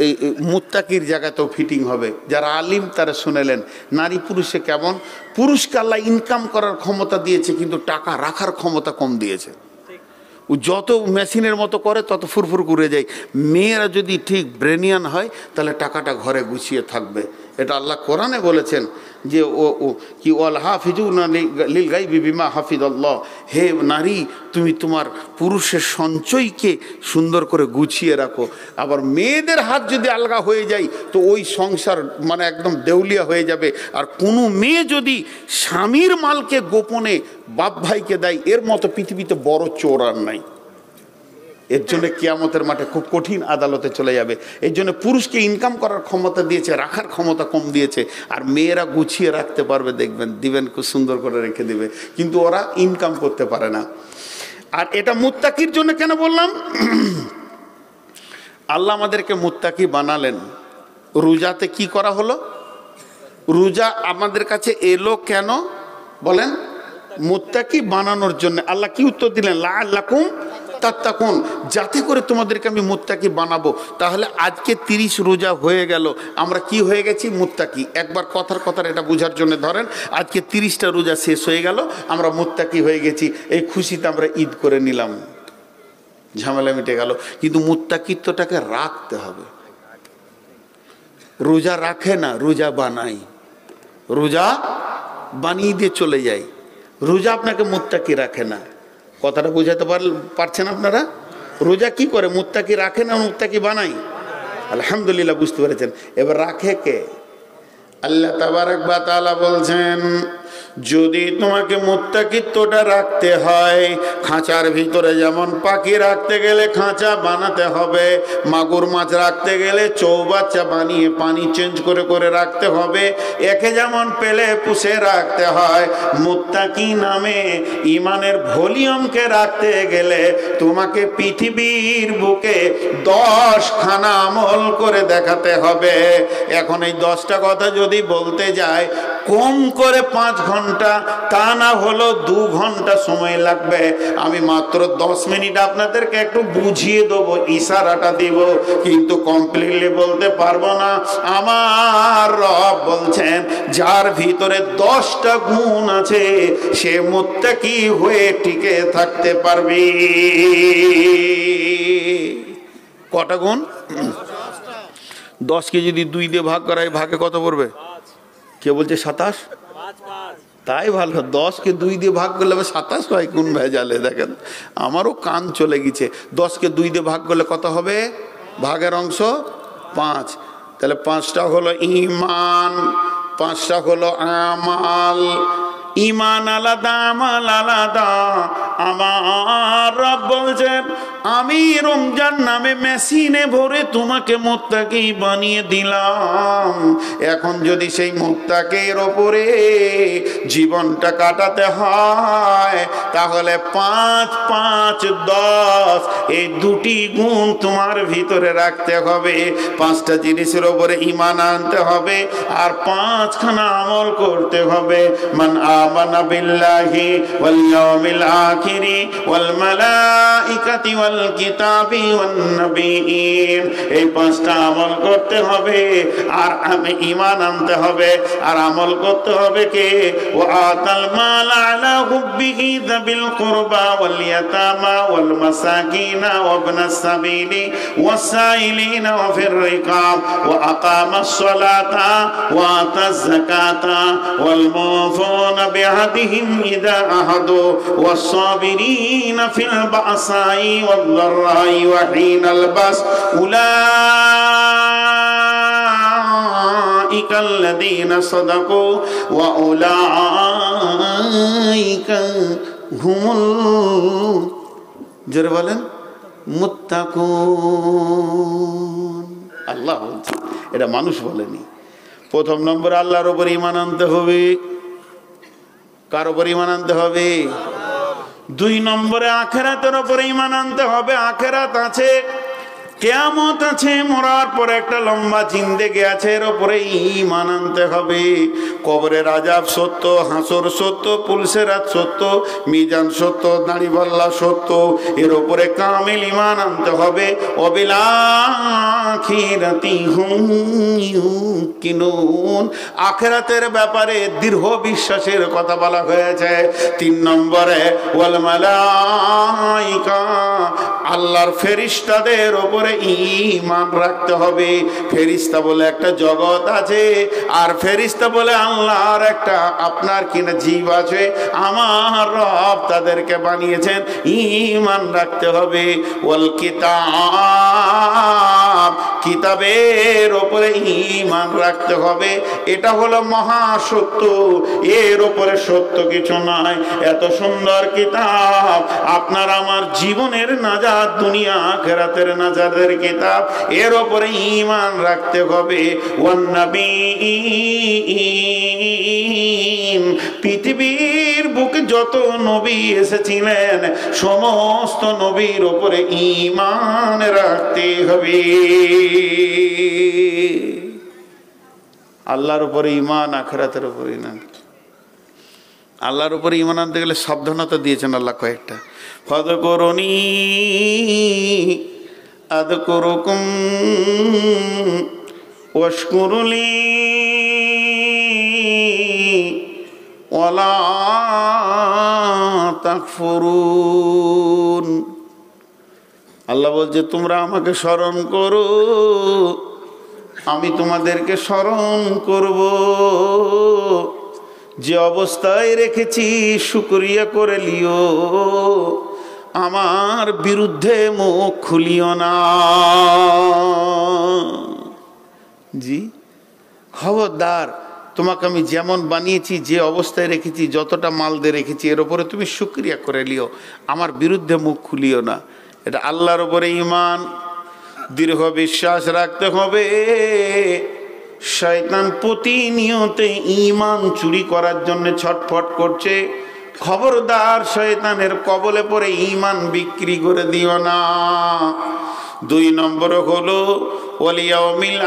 এই মুত্তাকির জায়গাতেও ফিটিং হবে। যারা আলিম তারা শুনেলেন নারী পুরুষে কেমন। পুরুষকে আল্লাহ ইনকাম করার ক্ষমতা দিয়েছে, কিন্তু টাকা রাখার ক্ষমতা কম দিয়েছে। ও যত মেশিনের মতো করে তত ফুরফুর করে যায়। মেয়েরা যদি ঠিক ব্রেনিয়ান হয়, তাহলে টাকাটা ঘরে গুছিয়ে থাকবে। এটা আল্লাহ কোরআনে বলেছেন যে ও কি ওয়াল হাফিজুনা লিল গায়বি বিমা হাফিজাল্লাহ, হে নারী তুমি তোমার পুরুষের সঞ্চয়কে সুন্দর করে গুছিয়ে রাখো। আবার মেয়েদের হাত যদি আলগা হয়ে যায় তো ওই সংসার মানে একদম দেউলিয়া হয়ে যাবে। আর কোনো মেয়ে যদি স্বামীর মালকে গোপনে বাপ ভাইকে দেয়, এর মতো পৃথিবীতে বড় চোর আর নাই। এর জন্য কিয়ামতের মাঠে খুব কঠিন আদালতে চলে যাবে। এর জন্য পুরুষকে ইনকাম করার ক্ষমতা দিয়েছে, রাখার ক্ষমতা কম দিয়েছে। আর মেয়েরা গুছিয়ে রাখতে পারবে, দেখবেন দিবেন খুব সুন্দর করে রেখে দিবে, কিন্তু ওরা ইনকাম করতে পারে না। আর এটা মুত্তাকির জন্য কেন বললাম? আল্লাহ আমাদেরকে মুত্তাকি বানালেন। রোজাতে কি করা হলো? রোজা আমাদের কাছে এলো কেন বলেন? মুত্তাকি বানানোর জন্য। আল্লাহ কি উত্তর দিলেন? লাআল্লাকুম তাত্তাকুন, যাতে করে তোমাদেরকে আমি মুত্তাকি বানাবো। তাহলে আজকে 30 রোজা হয়ে গেল, আমরা কি হয়ে গেছি? মুত্তাকি। একবার কথার এটা বোঝার জন্য ধরেন, আজকে 30টা রোজা শেষ হয়ে গেল, আমরা মুত্তাকি হয়ে গেছি। এই খুশিতে আমরা ঈদ করে নিলাম, ঝামেলা মিটে গেল। কিন্তু মুত্তাকিত্বটাকে রাখতে হবে। রোজা রাখে না, রোজা বানাই। রোজা বানিয়ে দিয়ে চলে যায়, রোজা আপনাকে মুত্তাকি রাখে না। কথাটা বোঝাতে পারছেন আপনারা? রোজা কি করে? মুত্তাকি রাখে না, মুত্তাকি বানাই। আলহামদুলিল্লাহ, বুঝতে পেরেছেন। এবার রাখে কে? আল্লাহ তাবারক ওয়া তাআলা বলছেন, যদি তোমাকে মুত্তাকিত্বটা রাখতে হয়, খাঁচার ভিতরে যেমন পাখি রাখতে গেলে খাঁচা বানাতে হবে, মাগুর মাছ রাখতে গেলে চৌবাচ্চা বানিয়ে পানি চেঞ্জ করে করে রাখতে হবে, একে যেমন পেলে পুষে রাখতে হয়, মুত্তাকি নামে ইমানের ভলিউমকে রাখতে গেলে তোমাকে পৃথিবীর বুকে 10 খানা আমল করে দেখাতে হবে। এখন এই 10টা কথা যদি বলতে যায়, কম করে 5 ঘন্টা, তা না হলো 2 ঘন্টা সময় লাগবে। আমি মাত্র 10 মিনিট আপনাদেরকে একটু বুঝিয়ে দেবো, ইশারাটা দিব, কিন্তু কমপ্লিটলি বলতে পারবো না। আমার রব বলছেন, যার ভিতরে 10টা গুণ আছে সে মুত্তাকি হয়ে টিকে থাকতে পারবে। কটা গুণ? 10কে যদি 2 দিয়ে ভাগ করা হয়, ভাগে কত পড়বে? কে বলছে 27? তাই ভালো, 10কে 2 দিয়ে ভাগ করলে 27 হয়। কোন ভেজালে দেখেন, আমারও কান চলে গেছে। 10কে 2 দিয়ে ভাগ করলে কত হবে? ভাগের অংশ 5। তাহলে 5টা হলো ঈমান, 5টা হলো আমাল। ঈমান আলাদা, আমাল আলাদা। আমার রব বলছেন, আমি রমজান নামে মেশিনে ভরে তোমাকে মুত্তাকি বানিয়ে দিলাম। এখন যদি সেই মুত্তাকির ওপরে জীবনটা কাটাতে হয়, তাহলে 5, 5, 10 এই 2টি গুণ তোমার ভিতরে রাখতে হবে। 5টা জিনিসের ওপরে ঈমান আনতে হবে, আর 5 খানা আমল করতে হবে। মান আমানা বিল্লাহি ওয়াল ইয়াউমিল আখিরি ওয়াল মালাইকাতি ওয়াল কিতাবি ওয়ান নবিয়্যিন, এই 5টা আমল করতে হবে। আর আমি ঈমান আনতে হবে, আর আমল করতে হবে কে? ওয়া আতাল মাল আলা হুব্বিহি যাবিল কুরবা ওয়াল ইয়াতামা ওয়াল মাসাকিনা ওয়া ইবনাস সাবিলি ওয়াস সাইলিনা ওয়া ফির রিকাব ওয়া আকামাস সালাতা ওয়া আতাজ যাকাতা ওয়াল মুফুনা বিআহদিহিম ইযা আহাদু ওয়াস সাবিরিনা ফিল বাসাই ওয়াল দাররাই ওয়া হিনাল বাস উলাইকা আল্লাযীনা সাদাকু ওয়া উলাইকা হুমুল, জোরে বলেন, মুত্তাকুন। আল্লাহ বলছে, এটা মানুষ বলেনি। প্রথম নম্বরে আল্লাহর উপর ঈমান আনতে হবে। কার উপর ঈমান আনতে হবে? 2 নম্বরে আখিরাতের উপর ঈমান আনতে হবে। আখিরাত আছে, কিয়ামত আছে, মরার পর একটা লম্বা জিন্দেগি আছে, এর উপরে ঈমান আনতে হবে। কবরের আযাব সত্য, হাসর সত্য, পুলসেরাত সত্য, মিজান সত্য, দাঁড়িপাল্লা সত্য, এর উপরে কামিল ঈমান আনতে হবে। ওয়াবিল আখিরাতি হুম ইউকিনুন, আখিরাতের ব্যাপারে দৃঢ় বিশ্বাসের কথা বলা হয়েছে। 3 নম্বরে ওয়াল মালাইকা, আল্লাহর ফেরেশতাদের উপরে ওপরে ঈমান রাখতে হবে। ফেরেশতা বলে একটা জগৎ আছে, আর ফেরেশতা বলে আল্লাহর একটা আপনার কিনা জীব আছে, আমার রব তাদেরকে বানিয়েছেন, ঈমান রাখতে হবে। ওয়াল কিতাব, কিতাবের ওপরে ঈমান রাখতে হবে। এটা হলো মহাসত্য, এর ওপরে সত্য কিছু নয়। এত সুন্দর কিতাব, আপনার আমার জীবনের নাজাত, দুনিয়া আখিরাতের নাজাতের কিতাব, এর ওপরে ঈমান রাখতে হবে। ওয়ান নবীন, পৃথিবীর বুকে যত নবী এসেছিলেন সমস্ত নবীর ওপরে ঈমান রাখতে হবে। আল্লাহর উপরে ঈমান, আখিরাতের উপরে ঈমান। আল্লাহর উপরে ঈমান আনতে গেলে সাবধানতা দিয়েছেন আল্লাহ কয়েকটা। ফাযকুরুনি আযকুরুকুম ওয়াশকুরুলি ওয়ালা তাকফুরুন। আল্লাহ বলছে তোমরা আমাকে স্মরণ করো, আমি তোমাদেরকে স্মরণ করব। যে অবস্থায় রেখেছি শুকরিয়া করে লিও, আমার বিরুদ্ধে মুখ খুলিও না। জি, খবরদার, তোমাকে আমি যেমন বানিয়েছি, যে অবস্থায় রেখেছি, যতটা মাল দিয়ে রেখেছি, এর উপরে তুমি শুকরিয়া করে লিও, আমার বিরুদ্ধে মুখ খুলিও না। এটা আল্লাহর উপরে ঈমান, দৃঢ় বিশ্বাস রাখতে হবে। শয়তান প্রতিনিয়ত ঈমান চুরি করার জন্য ছটফট করছে। খবরদার, শয়তানের কবলে পড়ে ঈমান বিক্রি করে দিও না। 2 নম্বর হলো ওয়াল ইয়াউমিল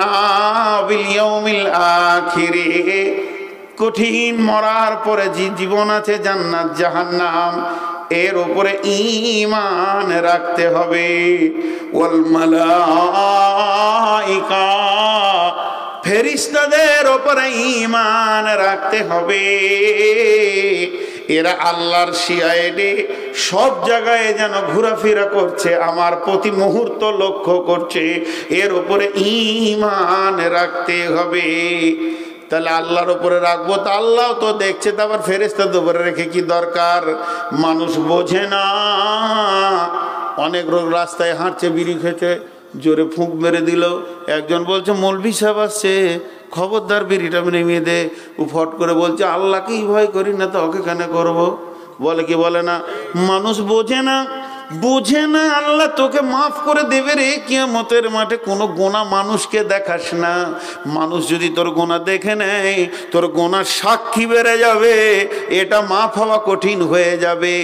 আখিরে, কঠিন মরার পরে যে জীবন আছে, জান্নাত জাহান্নাম, এর উপরে ঈমান রাখতে হবে। ওয়াল মালাইকা, ফেরেশতাদের উপরে ঈমান রাখতে হবে। এরা আল্লাহর সিআইডি, সব জায়গায় যেন ঘোরাফেরা করছে, আমার প্রতি মুহূর্ত লক্ষ্য করছে, এর উপরে ঈমান রাখতে হবে। তাহলে আল্লাহর উপরে রাখবো, তো আল্লাহ তো দেখছে, তো আবার ফেরেশতাদের উপরে রেখে কি দরকার? মানুষ বোঝে না। অনেক লোক রাস্তায় হাঁটছে, বিড়ি খেতে, জোরে ফুঁক মেরে দিল। একজন বলছে মৌলভী সাহেব আসছে, খবরদার বিড়িটা নেমিয়ে দে। ও ফট করে বলছে আল্লাহকেই ভয় করি না, তো ওকে কেন করবো? বলে কি বলে না? মানুষ বোঝে না, বুঝে না। আল্লাহ তোকে মাফ করে দেবে রে কিয়ামতের মাঠে। কোনো গোনা মানুষকে দেখাস না। মানুষ যদি তোর গোনা দেখে নেয়, তোর গোনার সাক্ষী বেড়ে যাবে, এটা মাফ হওয়া কঠিন হয়ে যাবে।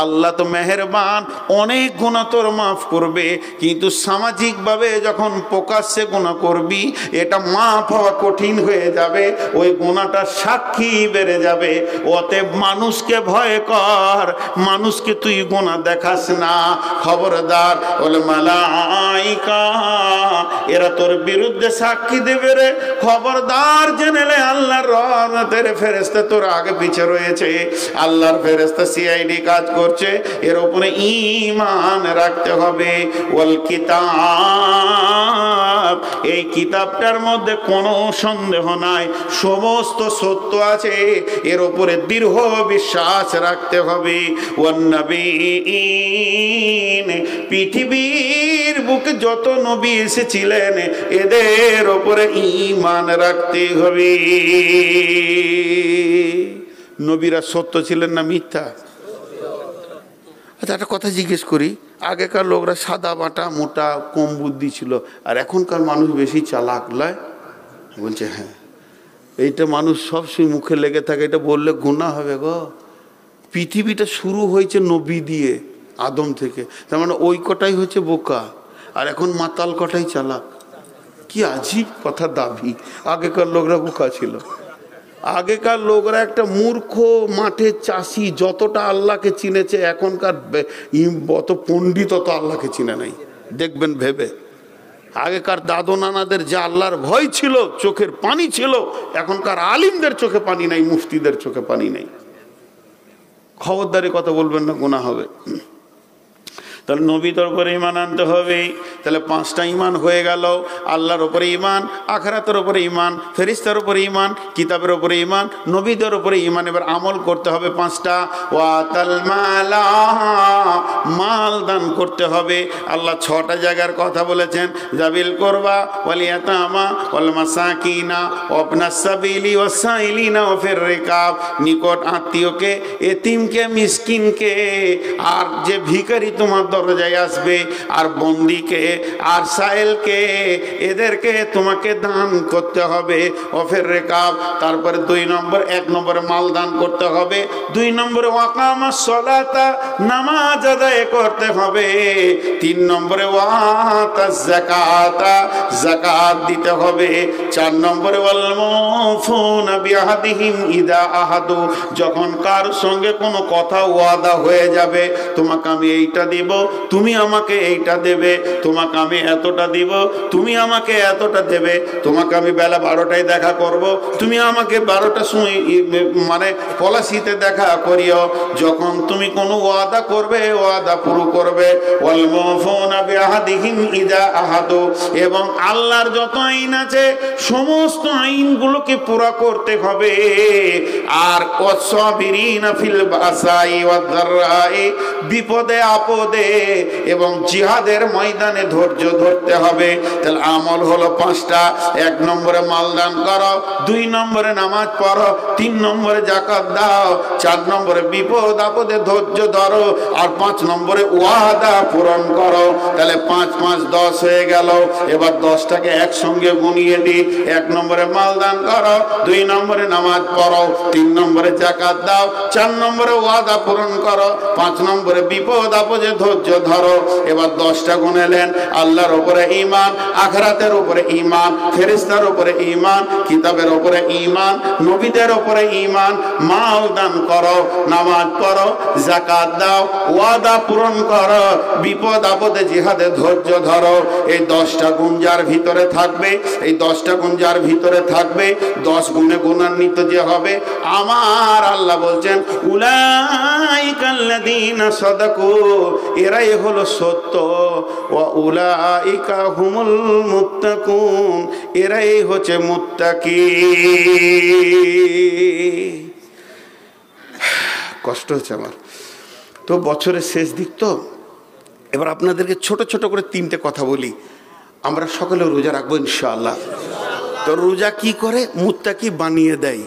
আল্লাহ তো মেহেরবান, অনেক গোনা তোর মাফ করবে, কিন্তু সামাজিকভাবে যখন প্রকাশ্যে গোনা করবি, এটা মাফ হওয়া কঠিন হয়ে যাবে, ওই গোনাটার সাক্ষী বেড়ে যাবে। অতএব মানুষকে ভয় কর, মানুষকে তুই গোনা দেখাস না। খবরদার, ওল মালাইকা, এরা তোর বিরুদ্ধে সাক্ষী দেবে রে। খবরদার, জেনেলে আল্লাহর রহমতের ফেরেশতা তোর আগে পিছে রয়েছে। আল্লাহর ফেরেশতা সিআইডি কাজ করছে, এর উপরে ঈমান রাখতে হবে। ওয়াল কিতাব, এই কিতাবটার মধ্যে কোনো সন্দেহ নাই, সমস্ত সত্য আছে, এর উপরে দৃঢ় বিশ্বাস রাখতে হবে। ওয়ান নবীন, পৃথিবীর বুকে যত নবী এসেছিলেন এদের উপরে ঈমান রাখতে হবে। নবীরা সত্য ছিলেন না মিথ্যা? আচ্ছা, একটা কথা জিজ্ঞেস করি, আগেকার লোকরা সাদা বাটা মোটা কম বুদ্ধি ছিল, আর এখনকার মানুষ বেশি চালাক লয়? বলছে হ্যাঁ। এইটা মানুষ সবসময় মুখে লেগে থাকে, এটা বললে গুনাহ হবে গো। পৃথিবীটা শুরু হয়েছে নবী দিয়ে, আদম থেকে, তার মানে ওই কটাই হচ্ছে বোকা, আর এখন মাতাল কটাই চালাক। কি আজীব কথা দাবি। আগেকার লোকরা বোকা ছিল। আগেকার লোকরা একটা মূর্খ মাঠে চাষি যতটা আল্লাহকে চিনেছে, এখনকার অত পণ্ডিত অত আল্লাহকে চিনে নাই। দেখবেন ভেবে, আগেকার দাদু নানাদের যা আল্লাহর ভয় ছিল, চোখের পানি ছিল, এখনকার আলিমদের চোখে পানি নাই, মুফতিদের চোখে পানি নাই। খবরদারি কথা বলবেন না, গুনাহ হবে। তাহলে নবী তোর উপরে ঈমান আনতে হবে। তাহলে 5টা ঈমান হয়ে গেল। আল্লাহর উপরে ঈমান, আখিরাতের উপরে ঈমান, ফেরেশতার উপরে ঈমান, কিতাবের উপরে ঈমান, নবীদের উপরে ঈমান। এবার আমল করতে হবে 5টা। ওয়াতাল মালা, মাল দান করতে হবে। আল্লাহ 6টা জায়গার কথা বলেছেন, জাবিল কুরবা ওয়াল ইয়াতামা ওয়াল মাসাকিনা ওয়াবনাস সাবিলি ওয়াসাইলিনা ওয়া ফির রিকাব। নিকট আত্মীয়কে, এতিমকে, মিসকিনকে, আর যে ভিখারি তোমার দরজায় আসবে, আর বন্দিকে, আর সাইলকে, এদেরকে তোমাকে দান করতে হবে। ওয়া ফির রিকাব। তারপরে 2 নম্বর, 1 নম্বরে মাল দান করতে হবে, 2 নম্বরে ওয়াকামাস সালাতা, নামাজ আদায় করতে হবে, 3 নম্বরে ওয়াতাজ যাকাতা, যাকাত দিতে হবে, 4 নম্বরে ওয়াল মুফুনা বিআহদিহিম ইদা আহাদু, যখন কার সঙ্গে কোনো কথা ওয়াদা হয়ে যাবে, তোমাকে আমি এইটা দিব, তুমি আমাকে এইটা দেবে, তোমাকে আমি এতটা দিব, তুমি আমাকে এতটা দেবে, তোমাকে আমি বেলা 12টায় দেখা করব, তুমি আমাকে 12টার সময় মানে পলাশিতে দেখা করিও। যখন তুমি কোনো ওয়াদা করবে, ওয়াদা পুরো করবে। ওয়াল মুফুনা বিআহদিহিম ইদা আহাদু, এবং আল্লাহর যত আইন আছে সমস্ত আইনগুলোকে পুরা করতে হবে। আর ওয়াসসাবিরিনা ফিল বাসাই ওয়াদ-দাররাই, বিপদে আপদে এবং জিহাদের ময়দানে ধৈর্য ধরতে হবে। তাহলে আমল হলো 5টা। 1 নম্বরে মাল দান করো, 2 নম্বরে নামাজ পড়ো, 3 নম্বরে যাকাত দাও, 4 নম্বরে বিপদ আপদে ধৈর্য ধরো, আর 5 নম্বরে ওয়াদা পূরণ করো। তাহলে 5 5 10 হয়ে গেল। এবার 10টাকে একসঙ্গে গুনিয়ে দিই। 1 নম্বরে মাল দান করো, 2 নম্বরে নামাজ পড়ো, 3 নম্বরে যাকাত দাও, 4 নম্বরে ওয়াদা পূরণ করো, 5 নম্বরে বিপদ আপদে ধৈর্য ধরো। এবার 10টা গুনেলেন। আল্লাহর উপরে ঈমান, আখিরাতের উপরে ঈমান, ফেরেশতার উপরে ঈমান, কিতাবের উপরে ঈমান, নবীদের উপরে ঈমান, মাল দান করো, নামাজ পড়ো, যাকাত দাও, ওয়াদা পূরণ করো, বিপদ আপদে জিহাদে ধৈর্য ধরো। এই 10টা গুণ যার ভিতরে থাকবে, এই 10টা গুণ যার ভিতরে থাকবে, 10 গুণে গুণান্বিত যে হবে, আমার আল্লাহ বলছেন উলাইকাল্লাযীনা সাদাকু, এরাই হলো সত্য, ওয়া উলাইকা হুমুল মুত্তাকুন, এরাই হচ্ছে মুত্তাকি। কষ্ট হচ্ছে আমার তো, বছরের শেষ দিক তো। এবার আপনাদেরকে ছোট ছোট করে 3টে কথা বলি। আমরা সকলে রোজা রাখবো ইনশাআল্লাহ। তো রোজা কি করে? মুত্তাকি বানিয়ে দেয়।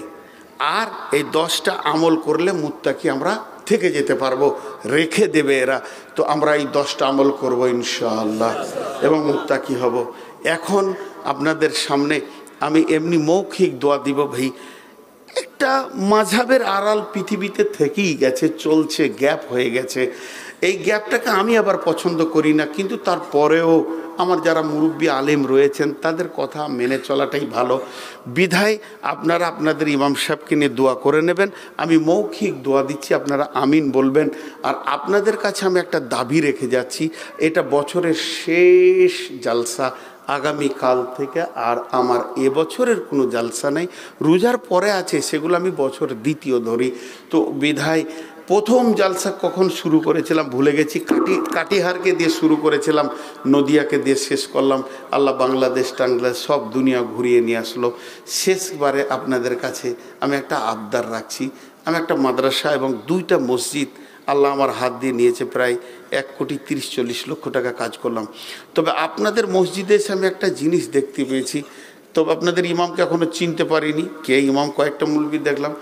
আর এই 10টা আমল করলে মুত্তাকি আমরা থেকে যেতে পারবো, রেখে দেবে এরা। তো আমরা এই 10টা আমল করবো ইনশাআল্লাহ এবং মুত্তাকি হব। এখন আপনাদের সামনে আমি এমনি মৌখিক দোয়া দিব ভাই। একটা মাযহাবের আড়াল পৃথিবীতে থেকেই গেছে, চলছে, গ্যাপ হয়ে গেছে। এই গ্যাপটাকে আমি আবার পছন্দ করি না, কিন্তু তারপরেও আমার যারা মুরব্বী আলেম রয়েছেন তাদের কথা মেনে চলাটাই ভালো। বিধায় আপনারা আপনাদের ইমাম সাহেবকে নিয়ে দোয়া করে নেবেন। আমি মৌখিক দোয়া দিচ্ছি, আপনারা আমিন বলবেন। আর আপনাদের কাছে আমি একটা দাবি রেখে যাচ্ছি, এটা বছরের শেষ জালসা। আগামীকাল থেকে আর আমার এবছরের কোনো জালসা নেই, রোজার পরে আছে, সেগুলো আমি বছর দ্বিতীয় ধরি। তো বিধায় প্রথম জালসা কখন শুরু করেছিলাম ভুলে গেছি, কাটিহারকে দিয়ে শুরু করেছিলাম, নদিয়াকে দিয়ে শেষ করলাম। আল্লাহ বাংলাদেশ টাংলাদেশ সব দুনিয়া ঘুরিয়ে নিয়ে আসলো। শেষবারে আপনাদের কাছে আমি একটা আবদার রাখছি। আমি একটা মাদ্রাসা এবং 2টা মসজিদ আল্লাহ আমার হাত দিয়ে নিয়েছে, প্রায় 1,30,40 লক্ষ টাকা কাজ করলাম। তবে আপনাদের মসজিদে এসে আমি একটা জিনিস দেখতে পেয়েছি। তবে আপনাদের ইমামকে এখনও চিনতে পারিনি, কে ইমাম, কয়েকটা মুলবি দেখলাম।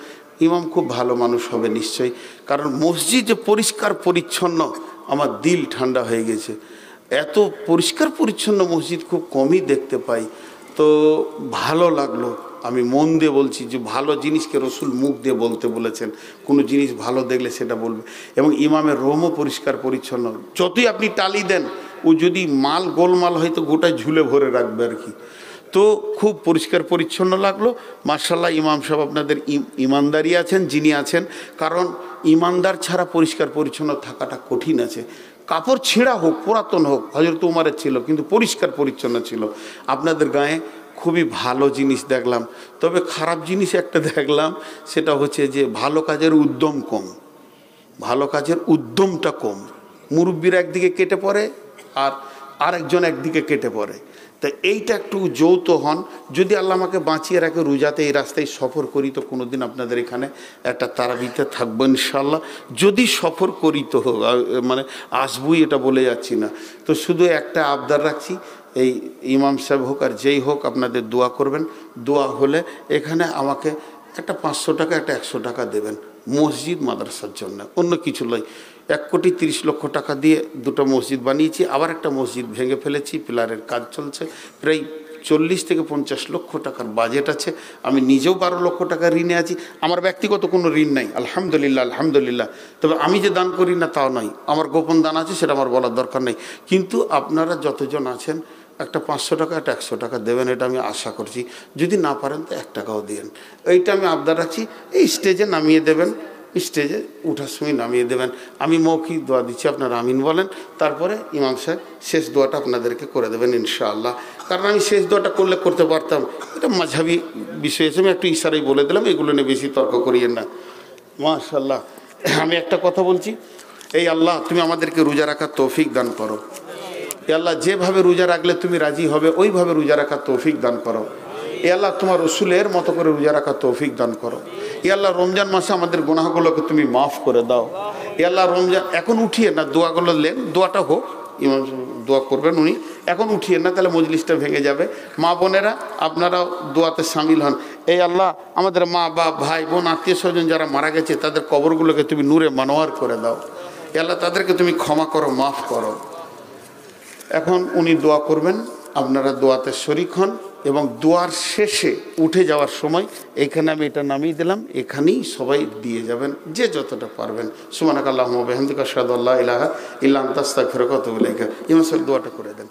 ইমাম খুব ভালো মানুষ হবে নিশ্চয়ই, কারণ মসজিদ যে পরিষ্কার পরিচ্ছন্ন, আমার দিল ঠান্ডা হয়ে গেছে। এত পরিষ্কার পরিচ্ছন্ন মসজিদ খুব কমই দেখতে পাই, তো ভালো লাগলো। আমি মন দিয়ে বলছি যে ভালো জিনিসকে রসুল মুখ দিয়ে বলতে বলেছেন, কোনো জিনিস ভালো দেখলে সেটা বলবে। এবং ইমামের রোমও পরিষ্কার পরিচ্ছন্ন, যতই আপনি টালি দেন ও যদি মাল গোলমাল হয়তো গোটায় ঝুলে ভরে রাখবে আর কি। তো খুব পরিষ্কার পরিচ্ছন্ন লাগলো মাশাআল্লাহ। ইমাম সাহেব আপনাদের ইমানদারি আছেন, যিনি আছেন, কারণ ইমানদার ছাড়া পরিষ্কার পরিচ্ছন্ন থাকাটা কঠিন আছে। কাপড় ছেঁড়া হোক, পুরাতন হোক, হযরত উমরের ছিল, কিন্তু পরিষ্কার পরিচ্ছন্ন ছিল। আপনাদের গায়ে খুবই ভালো জিনিস দেখলাম। তবে খারাপ জিনিস একটা দেখলাম, সেটা হচ্ছে যে ভালো কাজের উদ্যম কম, ভালো কাজের উদ্যমটা কম। মুরব্বীরা একদিকে কেটে পড়ে আর আরেকজন একদিকে কেটে পড়ে। তা এইটা একটু যৌথ হন। যদি আল্লাহ আমাকে বাঁচিয়ে রাখে রোজাতে এই রাস্তায় সফর করি তো কোনোদিন আপনাদের এখানে একটা তারাবিতে থাকবো ইনশাল্লাহ। যদি সফর করি তো মানে আসবই এটা বলে যাচ্ছি না। তো শুধু একটা আবদার রাখছি, এই ইমাম সাহেব হোক আর যেই হোক আপনাদের দোয়া করবেন। দোয়া হলে এখানে আমাকে একটা 500 টাকা একটা 100 টাকা দেবেন মসজিদ মাদ্রাসার জন্য, অন্য কিছু নয়। 1,30,00,000 টাকা দিয়ে দুটো মসজিদ বানিয়েছি, আবার একটা মসজিদ ভেঙে ফেলেছি, পিলারের কাজ চলছে। প্রায় 40 থেকে 50 লক্ষ টাকার বাজেট আছে। আমি নিজেও 12 লক্ষ টাকা ঋণে আছি। আমার ব্যক্তিগত কোনো ঋণ নাই, আলহামদুলিল্লাহ আলহামদুলিল্লাহ। তবে আমি যে দান করি না তাও নয়, আমার গোপন দান আছে, সেটা আমার বলার দরকার নেই। কিন্তু আপনারা যতজন আছেন একটা 500 টাকা একটা 100 টাকা দেবেন, এটা আমি আশা করছি। যদি না পারেন তো 1 টাকাও দিন। এইটা আমি আবদার রাখছি। এই স্টেজে নামিয়ে দেবেন, স্টেজে উঠার সময় নামিয়ে দেবেন। আমি মৌখিক দোয়া দিচ্ছি, আপনারা আমিন বলেন। তারপরে ইমাম সাহেব শেষ দোয়াটা আপনাদেরকে করে দেবেন ইনশাআল্লাহ। কারণ আমি শেষ দোয়াটা করতে পারতাম, এটা মাঝহাবি বিষয় আছে, আমি একটু ইশারাই বলে দিলাম, এগুলো নিয়ে বেশি তর্ক করিয়েন না। মাশাআল্লাহ। আমি একটা কথা বলছি, এই আল্লাহ তুমি আমাদেরকে রোজা রাখার তৌফিক দান করো। এ আল্লাহ যেভাবে রোজা রাখলে তুমি রাজি হবে ওইভাবে রোজা রাখার তৌফিক দান করো। এ আল্লাহ তোমার রসুলের মতো করে রোজা রাখার তৌফিক দান করো। এ আল্লাহ রমজান মাসে আমাদের গুনাহগুলোকে তুমি মাফ করে দাও। এ আল্লাহ রমজান এখন উঠিয়ে না, দোয়াগুলো লেন, দোয়াটা হোক, ইমাম দোয়া করবেন উনি, এখন উঠিয়ে না, তাহলে মজলিসটা ভেঙে যাবে। মা বোনেরা আপনারাও দোয়াতে সামিল হন। এই আল্লাহ আমাদের মা বাপ ভাই বোন আত্মীয় স্বজন যারা মারা গেছে তাদের কবরগুলোকে তুমি নূরে মানোয়ার করে দাও। এ আল্লাহ তাদেরকে তুমি ক্ষমা করো, মাফ করো। এখন উনি দোয়া করবেন, আপনারা দোয়াতে শরিক হন। এবং দোয়ার শেষে উঠে যাওয়ার সময় এখানে আমি এটা নামিয়ে দিলাম, এখানেই সবাই দিয়ে যাবেন যে যতটা পারবেন। সুবহানাকাল্লাহুম্মা ওয়া বিহামদিকা আশহাদু আল্লা ইলাহা ইল্লা আনতা আস্তাগফিরুকা ওয়া আতুবু ইলাইক। ইমাম সাহেব দোয়াটা করে দেন।